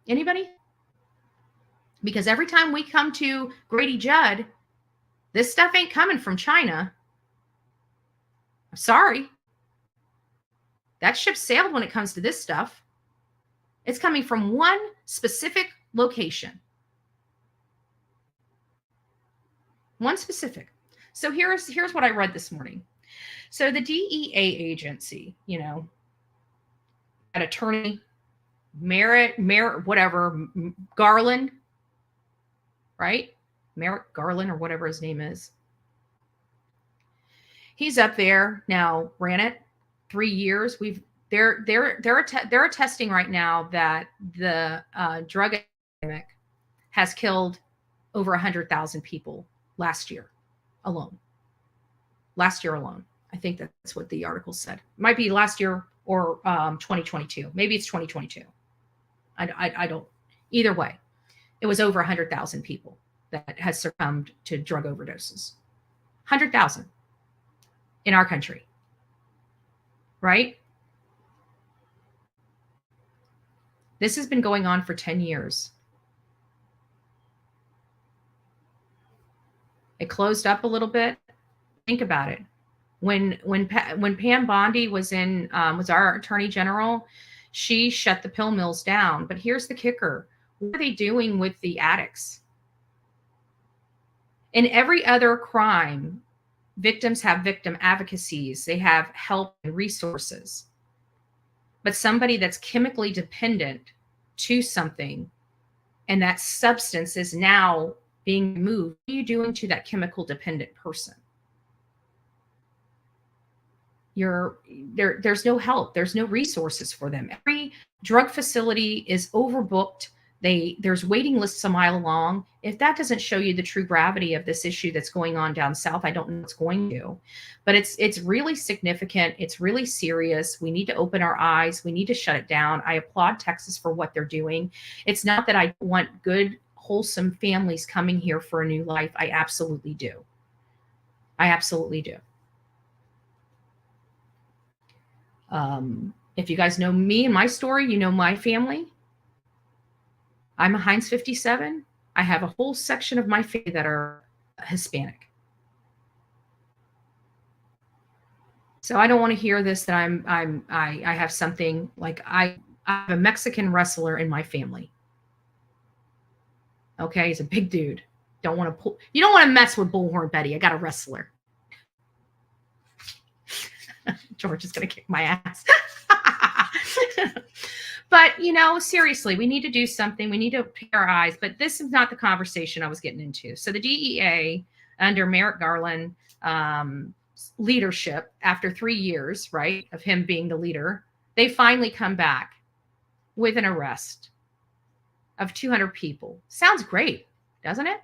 F: Anybody? Because every time we come to Grady Judd, this stuff ain't coming from China. I'm sorry. That ship sailed when it comes to this stuff. It's coming from one specific location. One specific. So here's what I read this morning. So the DEA agency, you know, an attorney, Merrick, whatever, Garland, right? Merrick Garland or whatever his name is. He's up there now, ran it 3 years. They're attesting right now that the drug epidemic has killed over 100,000 people last year alone. Last year alone. I think that's what the article said. It might be last year or 2022. Maybe it's 2022. I don't. Either way, it was over 100,000 people that has succumbed to drug overdoses. 100,000 in our country. Right? This has been going on for 10 years. It closed up a little bit. Think about it. When Pam Bondi was our attorney general, she shut the pill mills down. But here's the kicker. What are they doing with the addicts? In every other crime, victims have victim advocacies. They have help and resources. But somebody that's chemically dependent to something and that substance is now being removed, what are you doing to that chemical dependent person? There's no help. There's no resources for them. Every drug facility is overbooked. There's waiting lists a mile long. If that doesn't show you the true gravity of this issue that's going on down south, I don't know what's going to. But it's really significant. It's really serious. We need to open our eyes. We need to shut it down. I applaud Texas for what they're doing. It's not that I want good, wholesome families coming here for a new life. I absolutely do. I absolutely do. If you guys know me and my story, you know my family. I'm a Heinz 57. I have a whole section of my family that are Hispanic. So I don't want to hear this that I have something like I have a Mexican wrestler in my family. Okay, he's a big dude. You don't want to mess with Bullhorn Betty. I got a wrestler. George is going to kick my ass. But, seriously, we need to do something. We need to pick our eyes. But this is not the conversation I was getting into. So the DEA, under Merrick Garland leadership, after 3 years, right, of him being the leader, they finally come back with an arrest of 200 people. Sounds great, doesn't it?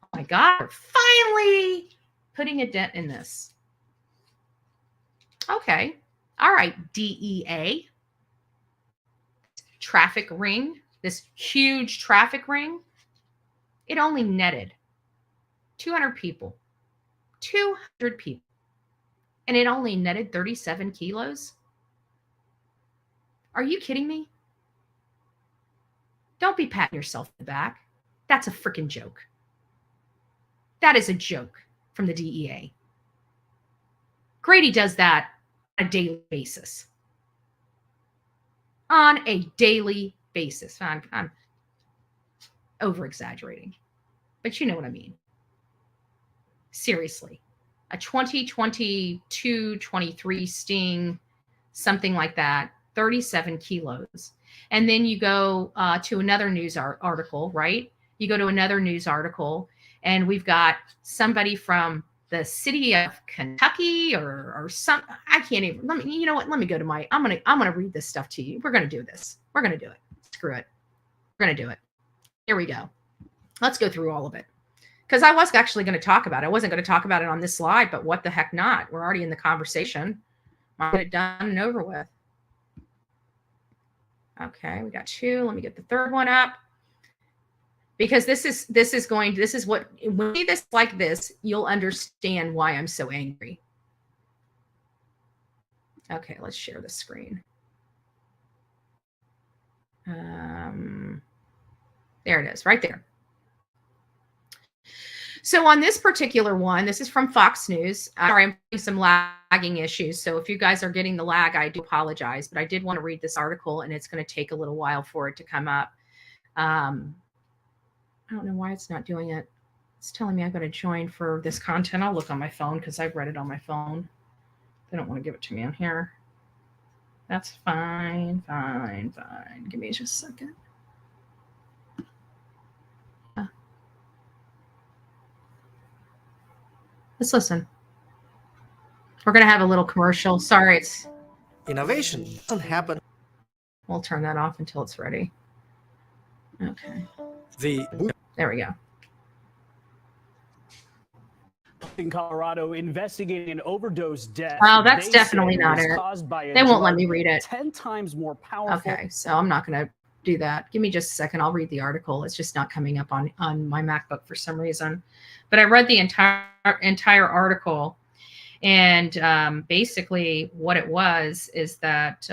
F: Oh, my God. We're finally putting a dent in this. Okay. All right, DEA. Traffic ring, this huge traffic ring, it only netted 200 people. 200 people. And it only netted 37 kilos? Are you kidding me? Don't be patting yourself in the back. That's a freaking joke. That is a joke from the DEA. Grady does that on a daily basis. On a daily basis. I'm over-exaggerating, but you know what I mean. Seriously. A 2022, 23 Sting, something like that, 37 kilos. And then you go to another news article, right? You go to another news article, and we've got somebody from the city of Kentucky or some, I can't even, you know what? Let me go to I'm going to read this stuff to you. We're going to do this. We're going to do it. Screw it. We're going to do it. Here we go. Let's go through all of it. Because I was actually going to talk about it. I wasn't going to talk about it on this slide, but what the heck not? We're already in the conversation. I'll get it done and over with. Okay, we got 2. Let me get the third one up. Because this is what, when you see this like this, you'll understand why I'm so angry. Okay, let's share the screen. There it is, right there. So on this particular one, this is from Fox News. Sorry, I'm having some lagging issues. So if you guys are getting the lag, I do apologize. But I did want to read this article, and it's going to take a little while for it to come up. I don't know why it's not doing it. It's telling me I've got to join for this content. I'll look on my phone because I've read it on my phone. They don't want to give it to me on here. That's fine. Give me just a second. Let's listen. We're going to have a little commercial. Sorry, it's...
K: Innovation doesn't happen.
F: We'll turn that off until it's ready. Okay. There we go.
L: In Colorado, investigating an overdose death.
F: Oh, that's definitely not it. They won't let me read it.
L: 10 times more powerful.
F: Okay, so I'm not going to do that. Give me just a second. I'll read the article. It's just not coming up on my MacBook for some reason. But I read the entire article, and basically what it was is that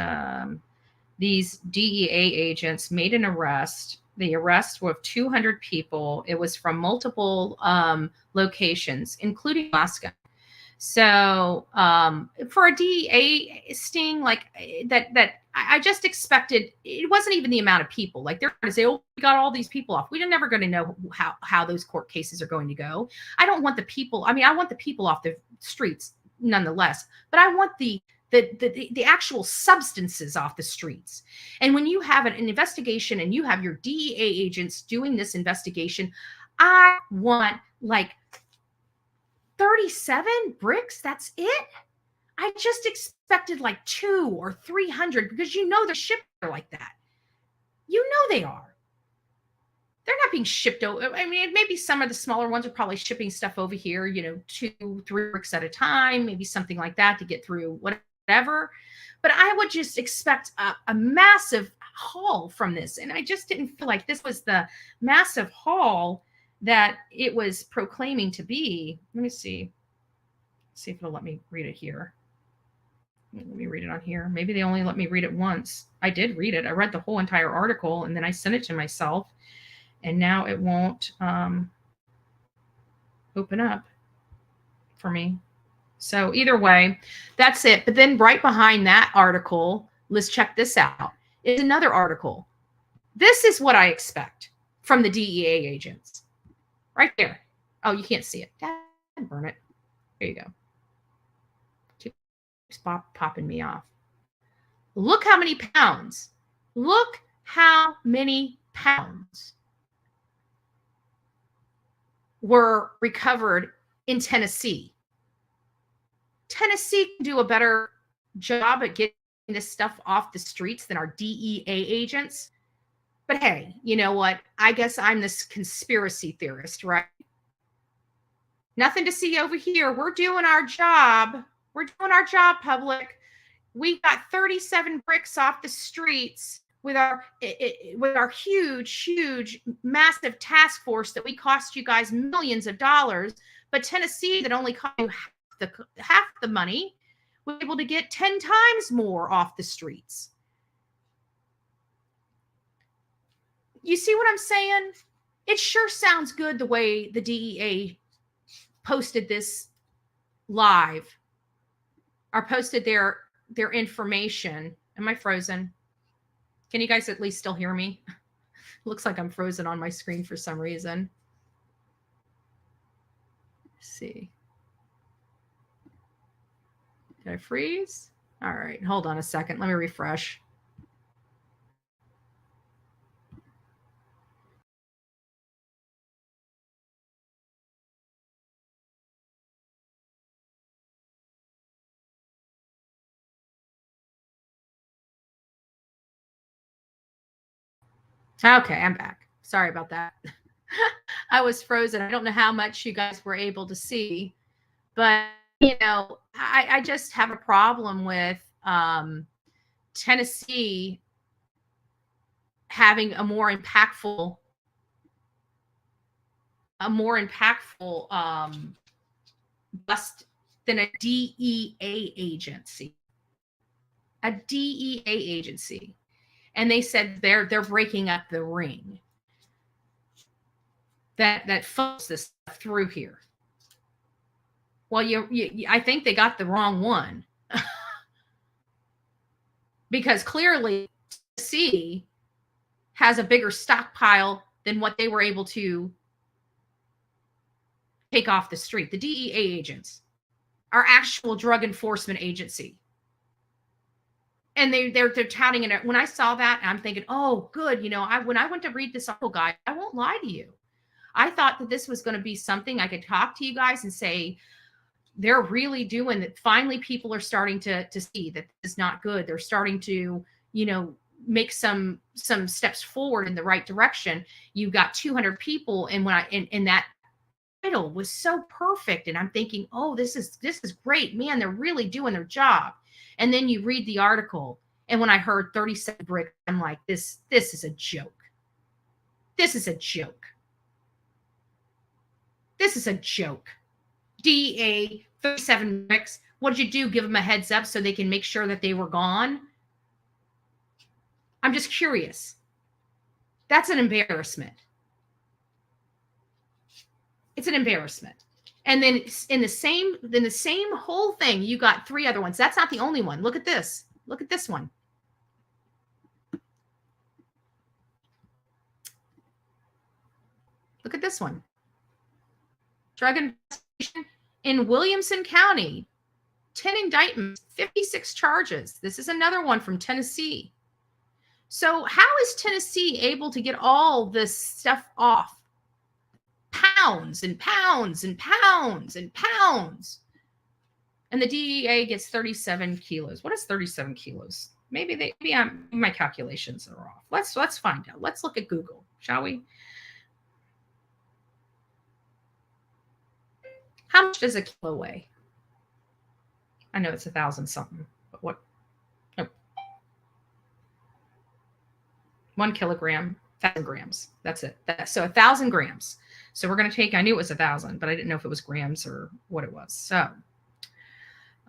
F: these DEA agents made an arrest. The arrest was 200 people. It was from multiple locations, including Alaska. So for a DEA sting like that, I just expected, it wasn't even the amount of people. Like they're going to say, oh, we got all these people off. We're never going to know how those court cases are going to go. I don't want the people. I mean, I want the people off the streets nonetheless, but I want the actual substances off the streets. And when you have an investigation and you have your DEA agents doing this investigation, I want like 37 bricks. That's it. I just expected like 200 or 300 because you know they're shipped like that. You know they are. they're not being shipped over. I mean, maybe some of the smaller ones are probably shipping stuff over here, 2-3 bricks at a time, maybe something like that to get through whatever. But I would just expect a massive haul from this. And I just didn't feel like this was the massive haul that it was proclaiming to be. Let me see. See if it'll let me read it here. Let me read it on here. Maybe they only let me read it once. I did read it. I read the whole entire article and then I sent it to myself. And now it won't open up for me. So either way, that's it. But then right behind that article, let's check this out, is another article. This is what I expect from the DEA agents. Right there. Oh, you can't see it. Burn it. There you go. Keeps popping me off. Look how many pounds. Look how many pounds were recovered in Tennessee. Tennessee can do a better job at getting this stuff off the streets than our DEA agents. But hey, you know what? I guess I'm this conspiracy theorist, right? Nothing to see over here. We're doing our job. We're doing our job, public. We got 37 bricks off the streets with our huge, massive task force that we cost you guys millions of dollars. But Tennessee, that only cost you half the money, was able to get 10 times more off the streets. You see what I'm saying? It sure sounds good the way the DEA posted this live or posted their information. Am I frozen? Can you guys at least still hear me? Looks like I'm frozen on my screen for some reason. Let's see. Did I freeze? All right, hold on a second. Let me refresh. Okay, I'm back. Sorry about that. I was frozen. I don't know how much you guys were able to see, but I just have a problem with Tennessee having a more impactful bust than a DEA agency. A DEA agency. And they said they're breaking up the ring that funnels this stuff through here. Well, I think they got the wrong one. Because clearly Tennessee has a bigger stockpile than what they were able to take off the street. The DEA agents are actual drug enforcement agency. And they're touting it. When I saw that, I'm thinking, oh, good. When I went to read this article, guide, I won't lie to you. I thought that this was going to be something I could talk to you guys and say, they're really doing that. Finally, people are starting to see that this is not good. They're starting to, make some steps forward in the right direction. You got 200 people. And and that title was so perfect. And I'm thinking, oh, this is great, man. They're really doing their job. And then you read the article, and when I heard 37 bricks, I'm like, this is a joke. This is a joke. This is a joke. DEA, 37 bricks. What did you do? Give them a heads up so they can make sure that they were gone? I'm just curious. That's an embarrassment. It's an embarrassment. And then in the same whole thing, you got 3 other ones. That's not the only one. Look at this. Look at this one. Look at this one. Drug investigation in Williamson County. 10 indictments, 56 charges. This is another one from Tennessee. So how is Tennessee able to get all this stuff off? Pounds and pounds and pounds and pounds. And the DEA gets 37 kilos. What is 37 kilos? Maybe my calculations are off. Let's find out. Let's look at Google, shall we? How much does a kilo weigh? I know it's 1,000 something, but what? Oh. 1 kilogram, 1,000 grams. That's it. So 1,000 grams. So we're going to take, I knew it was 1,000, but I didn't know if it was grams or what it was. So,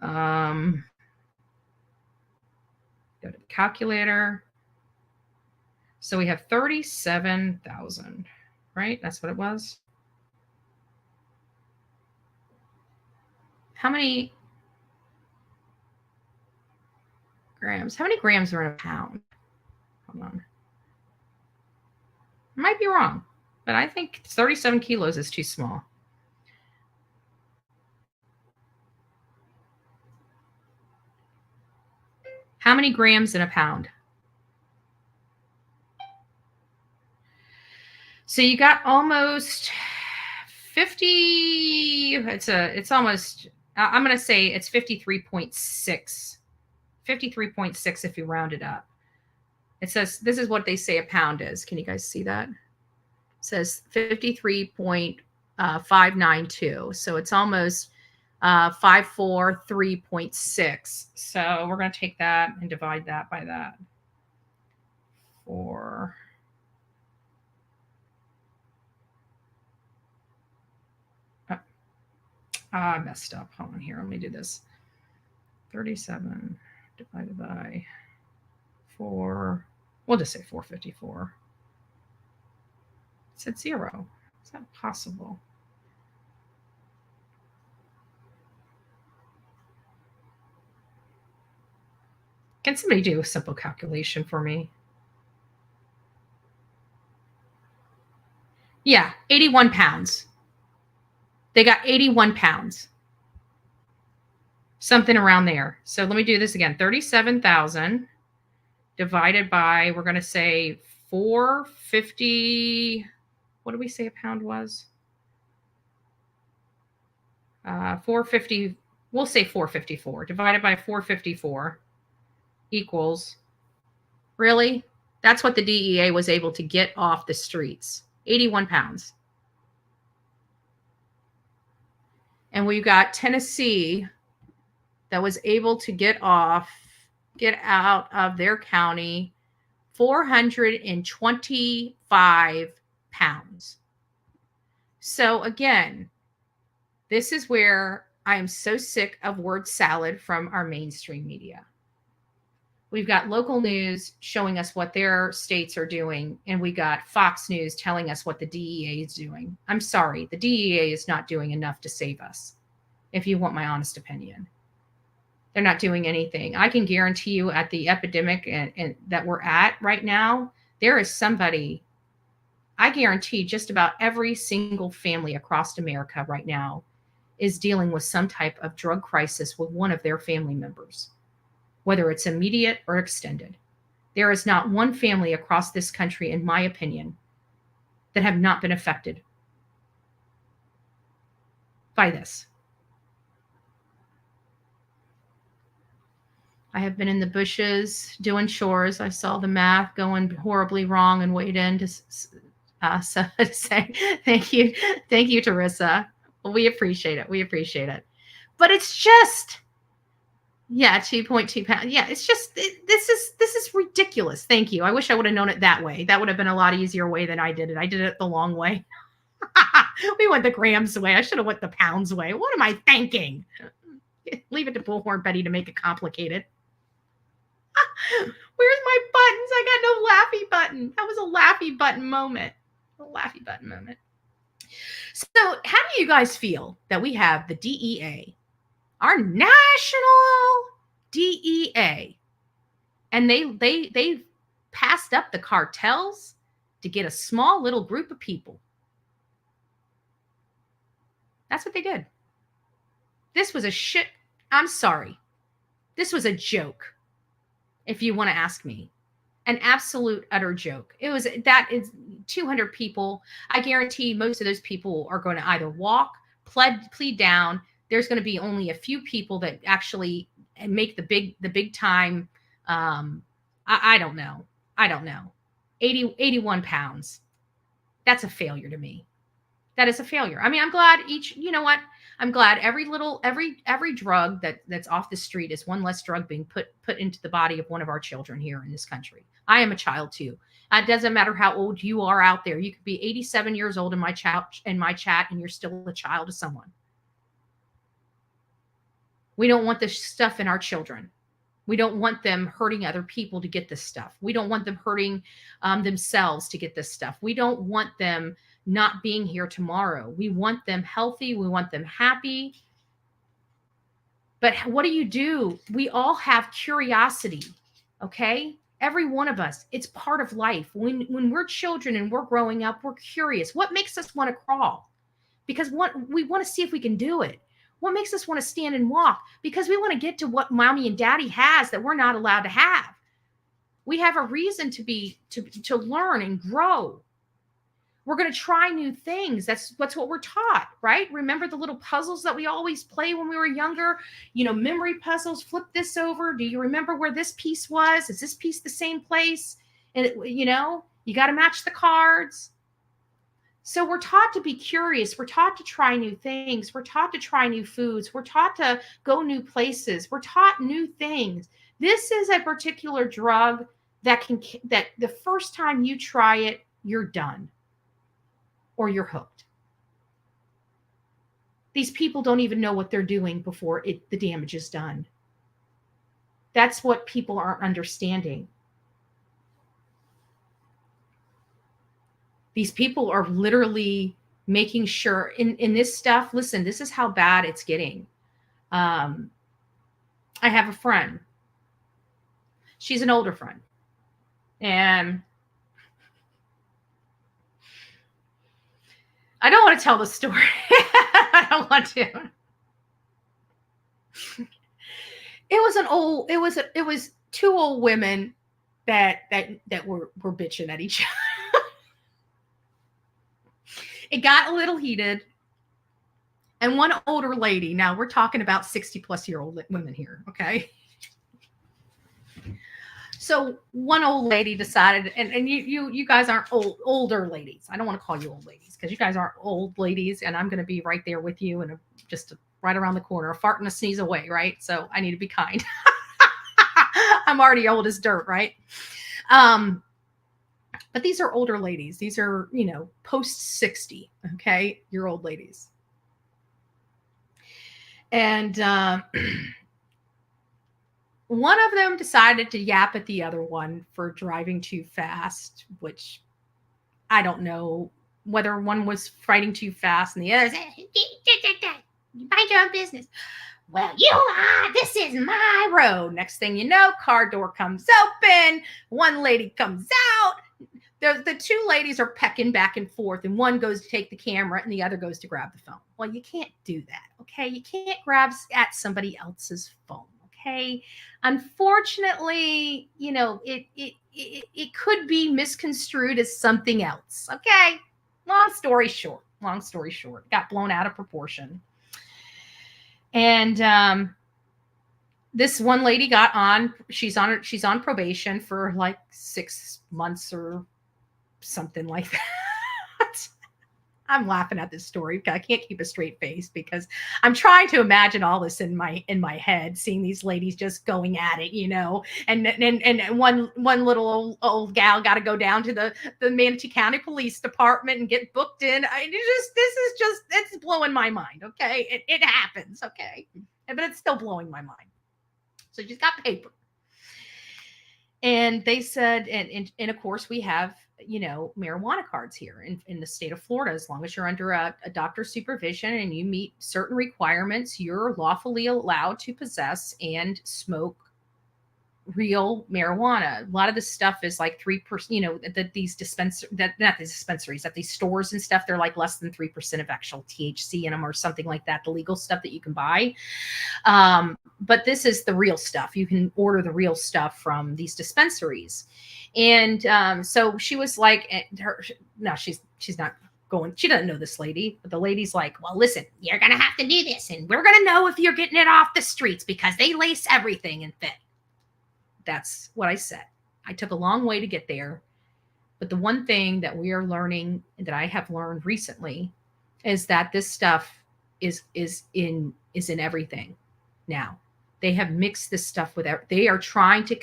F: go to the calculator. So we have 37,000, right? That's what it was. How many grams? How many grams are in a pound? Hold on. I might be wrong, but I think 37 kilos is too small. How many grams in a pound? So you got almost 50. It's almost, I'm going to say it's 53.6. 53.6 if you round it up. It says, this is what they say a pound is. Can you guys see that? It says 53.592. So it's almost 543.6. So we're going to take that and divide that by that. I messed up. Hold on here. Let me do this. 37 divided by 4. We'll just say 454. It said 0. Is that possible? Can somebody do a simple calculation for me? Yeah, 81 pounds. They got 81 pounds. Something around there. So let me do this again. 37,000 divided by, we're going to say 450. What did we say a pound was? 450. We'll say 454 divided by 454 equals, really? That's what the DEA was able to get off the streets. 81 pounds. And we got Tennessee that was able to get out of their county 425 pounds. So again, this is where I am so sick of word salad from our mainstream media. We've got local news showing us what their states are doing, and we got Fox News telling us what the DEA is doing. I'm sorry, the DEA is not doing enough to save us, if you want my honest opinion. They're not doing anything. I can guarantee you at the epidemic and that we're at right now, there is somebody, I guarantee just about every single family across America right now is dealing with some type of drug crisis with one of their family members, whether it's immediate or extended. There is not one family across this country, in my opinion, that have not been affected by this. I have been in the bushes doing chores. I saw the math going horribly wrong and weighed in to say thank you. Thank you, Teresa. We appreciate it. We appreciate it. But it's just, yeah, 2.2 pounds. Yeah, it's just, this is ridiculous. Thank you. I wish I would have known it that way. That would have been a lot easier way than I did it. I did it the long way. We went the grams way. I should have went the pounds way. What am I thinking? Leave it to Bullhorn Betty to make it complicated. Where's my buttons? I got no laughy button. That was a laughy button moment. A laughy button moment. So how do you guys feel that we have the DEA, our national DEA, and they passed up the cartels to get a small little group of people? That's what they did. This was a shit. I'm sorry. This was a joke, if you want to ask me. An absolute utter joke. That is 200 people. I guarantee most of those people are going to either walk, plead down. There's going to be only a few people that actually make the big time. I don't know. 81 pounds. That's a failure to me. That is a failure. I mean, I'm glad you know what? I'm glad every drug that's off the street is one less drug being put into the body of one of our children here in this country. I am a child too. It doesn't matter how old you are out there. You could be 87 years old in my chat, and you're still a child of someone. We don't want this stuff in our children. We don't want them hurting other people to get this stuff. We don't want them hurting themselves to get this stuff. We don't want them not being here tomorrow. We want them healthy. We want them happy. But what do? We all have curiosity, okay? Every one of us. It's part of life. When we're children and we're growing up, we're curious. What makes us want to crawl? Because we want to see if we can do it. What makes us want to stand and walk? Because we want to get to what mommy and daddy has that we're not allowed to have. We have a reason to learn and grow. We're going to try new things. That's what we're taught, right? Remember the little puzzles that we always play when we were younger? Memory puzzles. Flip this over. Do you remember where this piece was? Is this piece the same place? And you got to match the cards. So we're taught to be curious. We're taught to try new things. We're taught to try new foods. We're taught to go new places. We're taught new things. This is a particular drug that the first time you try it, you're done or you're hooked. These people don't even know what they're doing before the damage is done. That's what people aren't understanding. These people are literally making sure in this stuff. Listen, this is how bad it's getting. I have a friend. She's an older friend. And I don't want to tell the story. I don't want to. It was two old women that were bitching at each other. It got a little heated. And one older lady, now we're talking about 60-plus-year-old women here, okay? So one old lady decided, and you guys aren't older ladies. I don't want to call you old ladies because you guys aren't old ladies, and I'm going to be right there with you and just right around the corner, a fart and a sneeze away, right? So I need to be kind. I'm already old as dirt, right? But these are older ladies. These are, post 60, okay? You're old ladies. And one of them decided to yap at the other one for driving too fast, which I don't know whether one was fighting too fast and the other said, you mind your own business. Well, this is my road. Next thing you know, car door comes open. One lady comes out. The two ladies are pecking back and forth, and one goes to take the camera and the other goes to grab the phone. Well, you can't do that, okay? You can't grab at somebody else's phone, okay? Unfortunately, it could be misconstrued as something else, okay? Long story short, it got blown out of proportion. And this one lady got on. She's on probation for like 6 months or something like that. I'm laughing at this story because I can't keep a straight face because I'm trying to imagine all this in my head, seeing these ladies just going at it, and one little old gal got to go down to the Manatee County Police Department and get booked in. It's blowing my mind. Okay. It happens. Okay. But it's still blowing my mind. So she's got paper. And they said, and of course we have, marijuana cards here in the state of Florida. As long as you're under a doctor's supervision and you meet certain requirements, you're lawfully allowed to possess and smoke real marijuana. A lot of this stuff is like 3%, that these stores and stuff, they're like less than 3% of actual THC in them or something like that, the legal stuff that you can buy. But this is the real stuff. You can order the real stuff from these dispensaries. And so she was like, she's not going, she doesn't know this lady, but the lady's like, well, listen, you're going to have to do this. And we're going to know if you're getting it off the streets because they lace everything in fit. That's what I said. I took a long way to get there. But the one thing that we are learning, that I have learned recently, is that this stuff is in everything now. They have mixed this stuff with they are trying to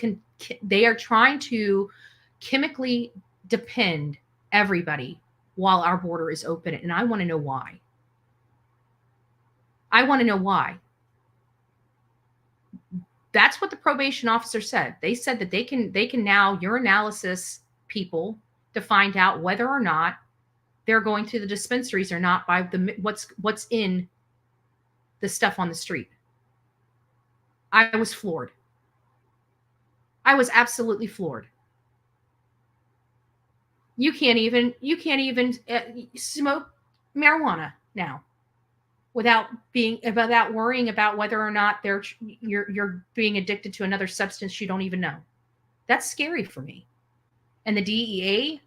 F: chemically depend everybody while our border is open, and I want to know why. I want to know why. That's what the probation officer said. They said that they can now urinalysis people to find out whether or not they're going through the dispensaries or not by what's in the stuff on the street. I was floored. I was absolutely floored. You can't even smoke marijuana now without worrying about whether or not you're being addicted to another substance you don't even know. That's scary for me. And the DEA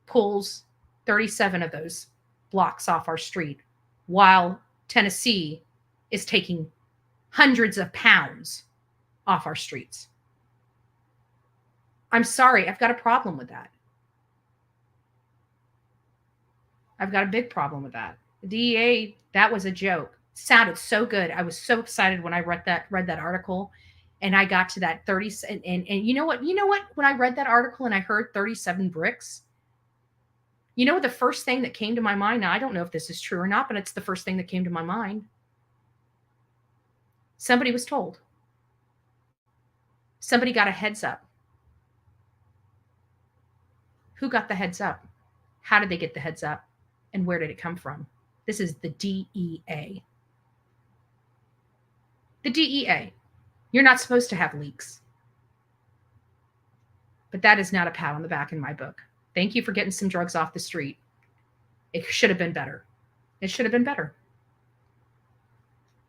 F: pulls 37 of those blocks off our street, while Tennessee is taking hundreds of pounds off our streets. I'm sorry, I've got a problem with that. I've got a big problem with that. The DEA, that was a joke. It sounded so good. I was so excited when I read that article, and I got to that 30 and you know what? When I read that article and I heard 37 bricks, you know, the first thing that came to my mind, now I don't know if this is true or not, but it's the first thing that came to my mind. Somebody was told. Somebody got a heads up. Who got the heads up? How did they get the heads up? And where did it come from? This is the DEA. The DEA. You're not supposed to have leaks. But that is not a pat on the back in my book. Thank you for getting some drugs off the street. It should have been better. It should have been better.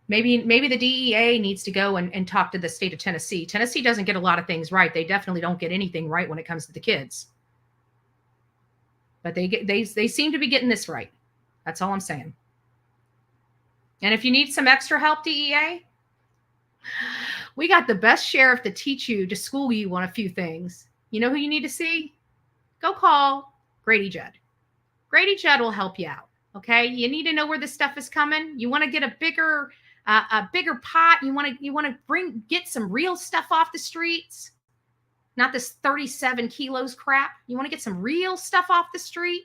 F: Maybe the DEA needs to go and talk to the state of Tennessee. Tennessee doesn't get a lot of things right. They definitely don't get anything right when it comes to the kids. But they seem to be getting this right. That's all I'm saying. And if you need some extra help, DEA, we got the best sheriff to teach you, to school you on a few things. You know who you need to see? Go call Grady Judd. Grady Judd will help you out. Okay, you need to know where this stuff is coming. You want to get a bigger pot. You want to get some real stuff off the streets. Not this 37 kilos crap. You want to get some real stuff off the street?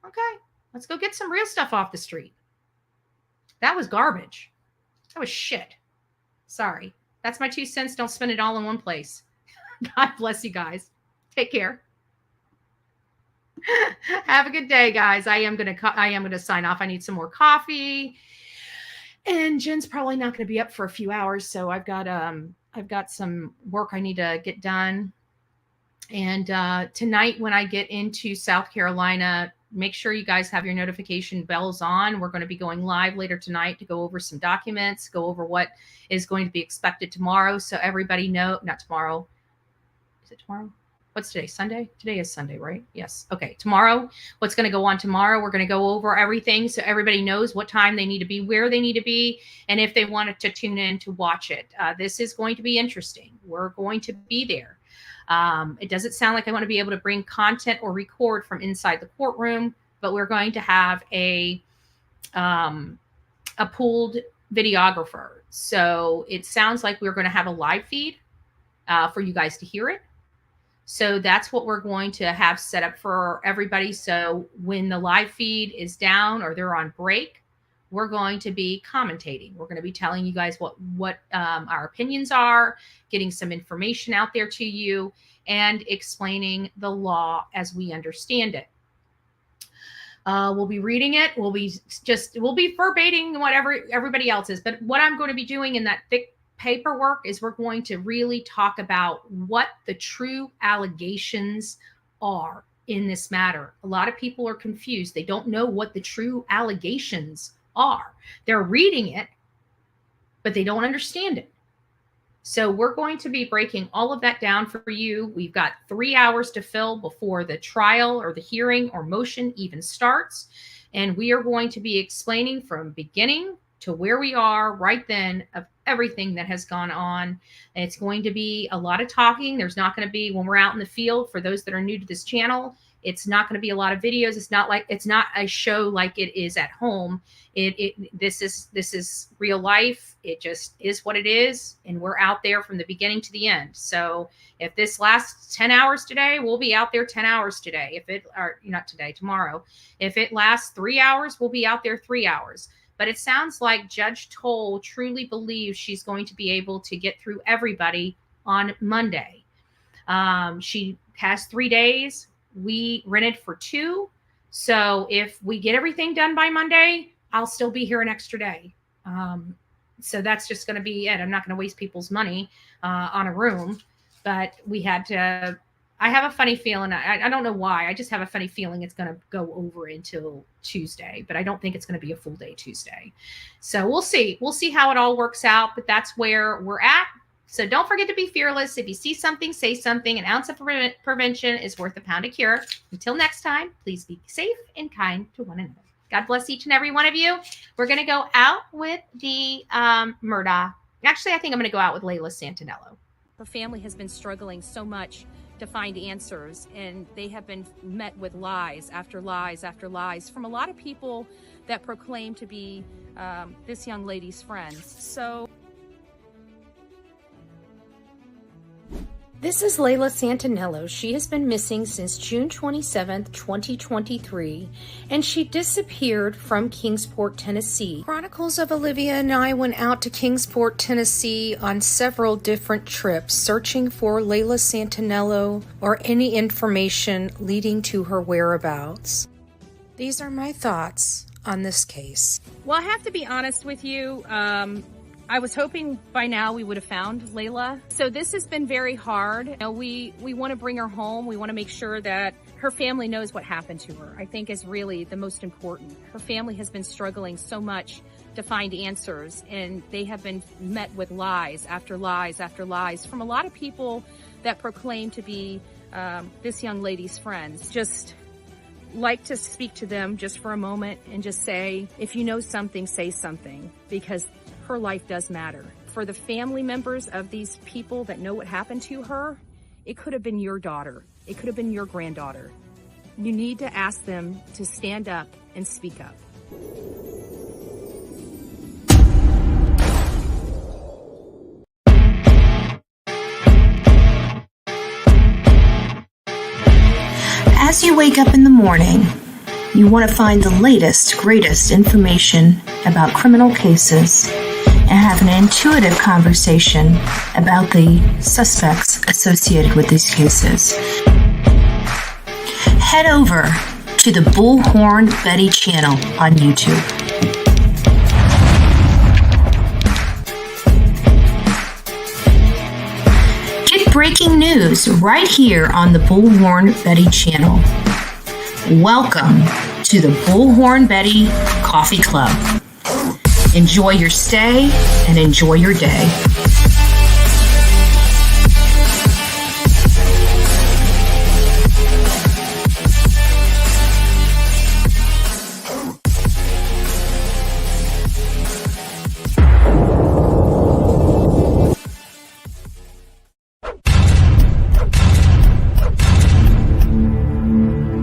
F: Okay, let's go get some real stuff off the street. That was garbage. That was shit. Sorry. That's my 2 cents. Don't spend it all in one place. God bless you guys. Take care. Have a good day, guys. I am gonna sign off. I need some more coffee. And Jen's probably not going to be up for a few hours, so I've got some work I need to get done. And tonight, when I get into South Carolina, make sure you guys have your notification bells on. We're going to be going live later tonight to go over some documents, go over what is going to be expected tomorrow. So everybody know, not tomorrow. Is it tomorrow? What's today? Sunday? Today is Sunday, right? Yes. Okay. Tomorrow, what's going to go on tomorrow? We're going to go over everything so everybody knows what time they need to be, where they need to be, and if they wanted to tune in to watch it. This is going to be interesting. We're going to be there. It doesn't sound like I want to be able to bring content or record from inside the courtroom, but we're going to have a pooled videographer. So it sounds like we're going to have a live feed for you guys to hear it. So that's what we're going to have set up for everybody. So when the live feed is down or they're on break, we're going to be commentating. We're going to be telling you guys what our opinions are, getting some information out there to you, and explaining the law as we understand it. We'll be reading it. We'll be verbating whatever everybody else is. But what I'm going to be doing in that thick paperwork is we're going to really talk about what the true allegations are in this matter. A lot of people are confused. They don't know what the true allegations are. They're reading it, but they don't understand it. So we're going to be breaking all of that down for you. We've got 3 hours to fill before the trial or the hearing or motion even starts. And we are going to be explaining from beginning to where we are right then of everything that has gone on. And it's going to be a lot of talking. There's not going to be, when we're out in the field, for those that are new to this channel, It's not going to be a lot of videos. It's not a show like it is at home. This is real life. It just is what it is, and we're out there from the beginning to the end. So if this lasts 10 hours today, we'll be out there 10 hours today. If it, or not today, tomorrow. If it lasts 3 hours, we'll be out there 3 hours. But it sounds like Judge Toll truly believes she's going to be able to get through everybody on Monday. She has 3 days. We rented for 2. So if we get everything done by Monday, I'll still be here an extra day. So that's just going to be it. I'm not going to waste people's money on a room, but we had to, I have a funny feeling. I don't know why. I just have a funny feeling it's going to go over until Tuesday, but I don't think it's going to be a full day Tuesday. So we'll see. We'll see how it all works out, but that's where we're at. So don't forget to be fearless. If you see something, say something. An ounce of prevention is worth a pound of cure. Until next time, please be safe and kind to one another. God bless each and every one of you. We're going to go out with the Murdaugh. Actually, I think I'm going to go out with Layla Santinello.
M: Her family has been struggling so much to find answers, and they have been met with lies after lies after lies from a lot of people that proclaim to be this young lady's friends. So
D: this is Layla Santinello. She has been missing since June 27th, 2023, and she disappeared from Kingsport, Tennessee. Chronicles of Olivia and I went out to Kingsport, Tennessee on several different trips, searching for Layla Santinello or any information leading to her whereabouts. These are my thoughts on this case.
M: Well, I have to be honest with you. I was hoping by now we would have found Layla. So this has been very hard. You know, we want to bring her home. We want to make sure that her family knows what happened to her, I think is really the most important. Her family has been struggling so much to find answers, and they have been met with lies after lies after lies from a lot of people that proclaim to be this young lady's friends. Just like to speak to them just for a moment and just say, if you know something, say something, because her life does matter. For the family members of these people that know what happened to her, it could have been your daughter. It could have been your granddaughter. You need to ask them to stand up and speak up.
E: As you wake up in the morning, you want to find the latest, greatest information about criminal cases and have an intuitive conversation about the suspects associated with these cases. Head over to the Bullhorn Betty channel on YouTube. Get breaking news right here on the Bullhorn Betty channel. Welcome to the Bullhorn Betty Coffee Club. Enjoy your stay and enjoy your day.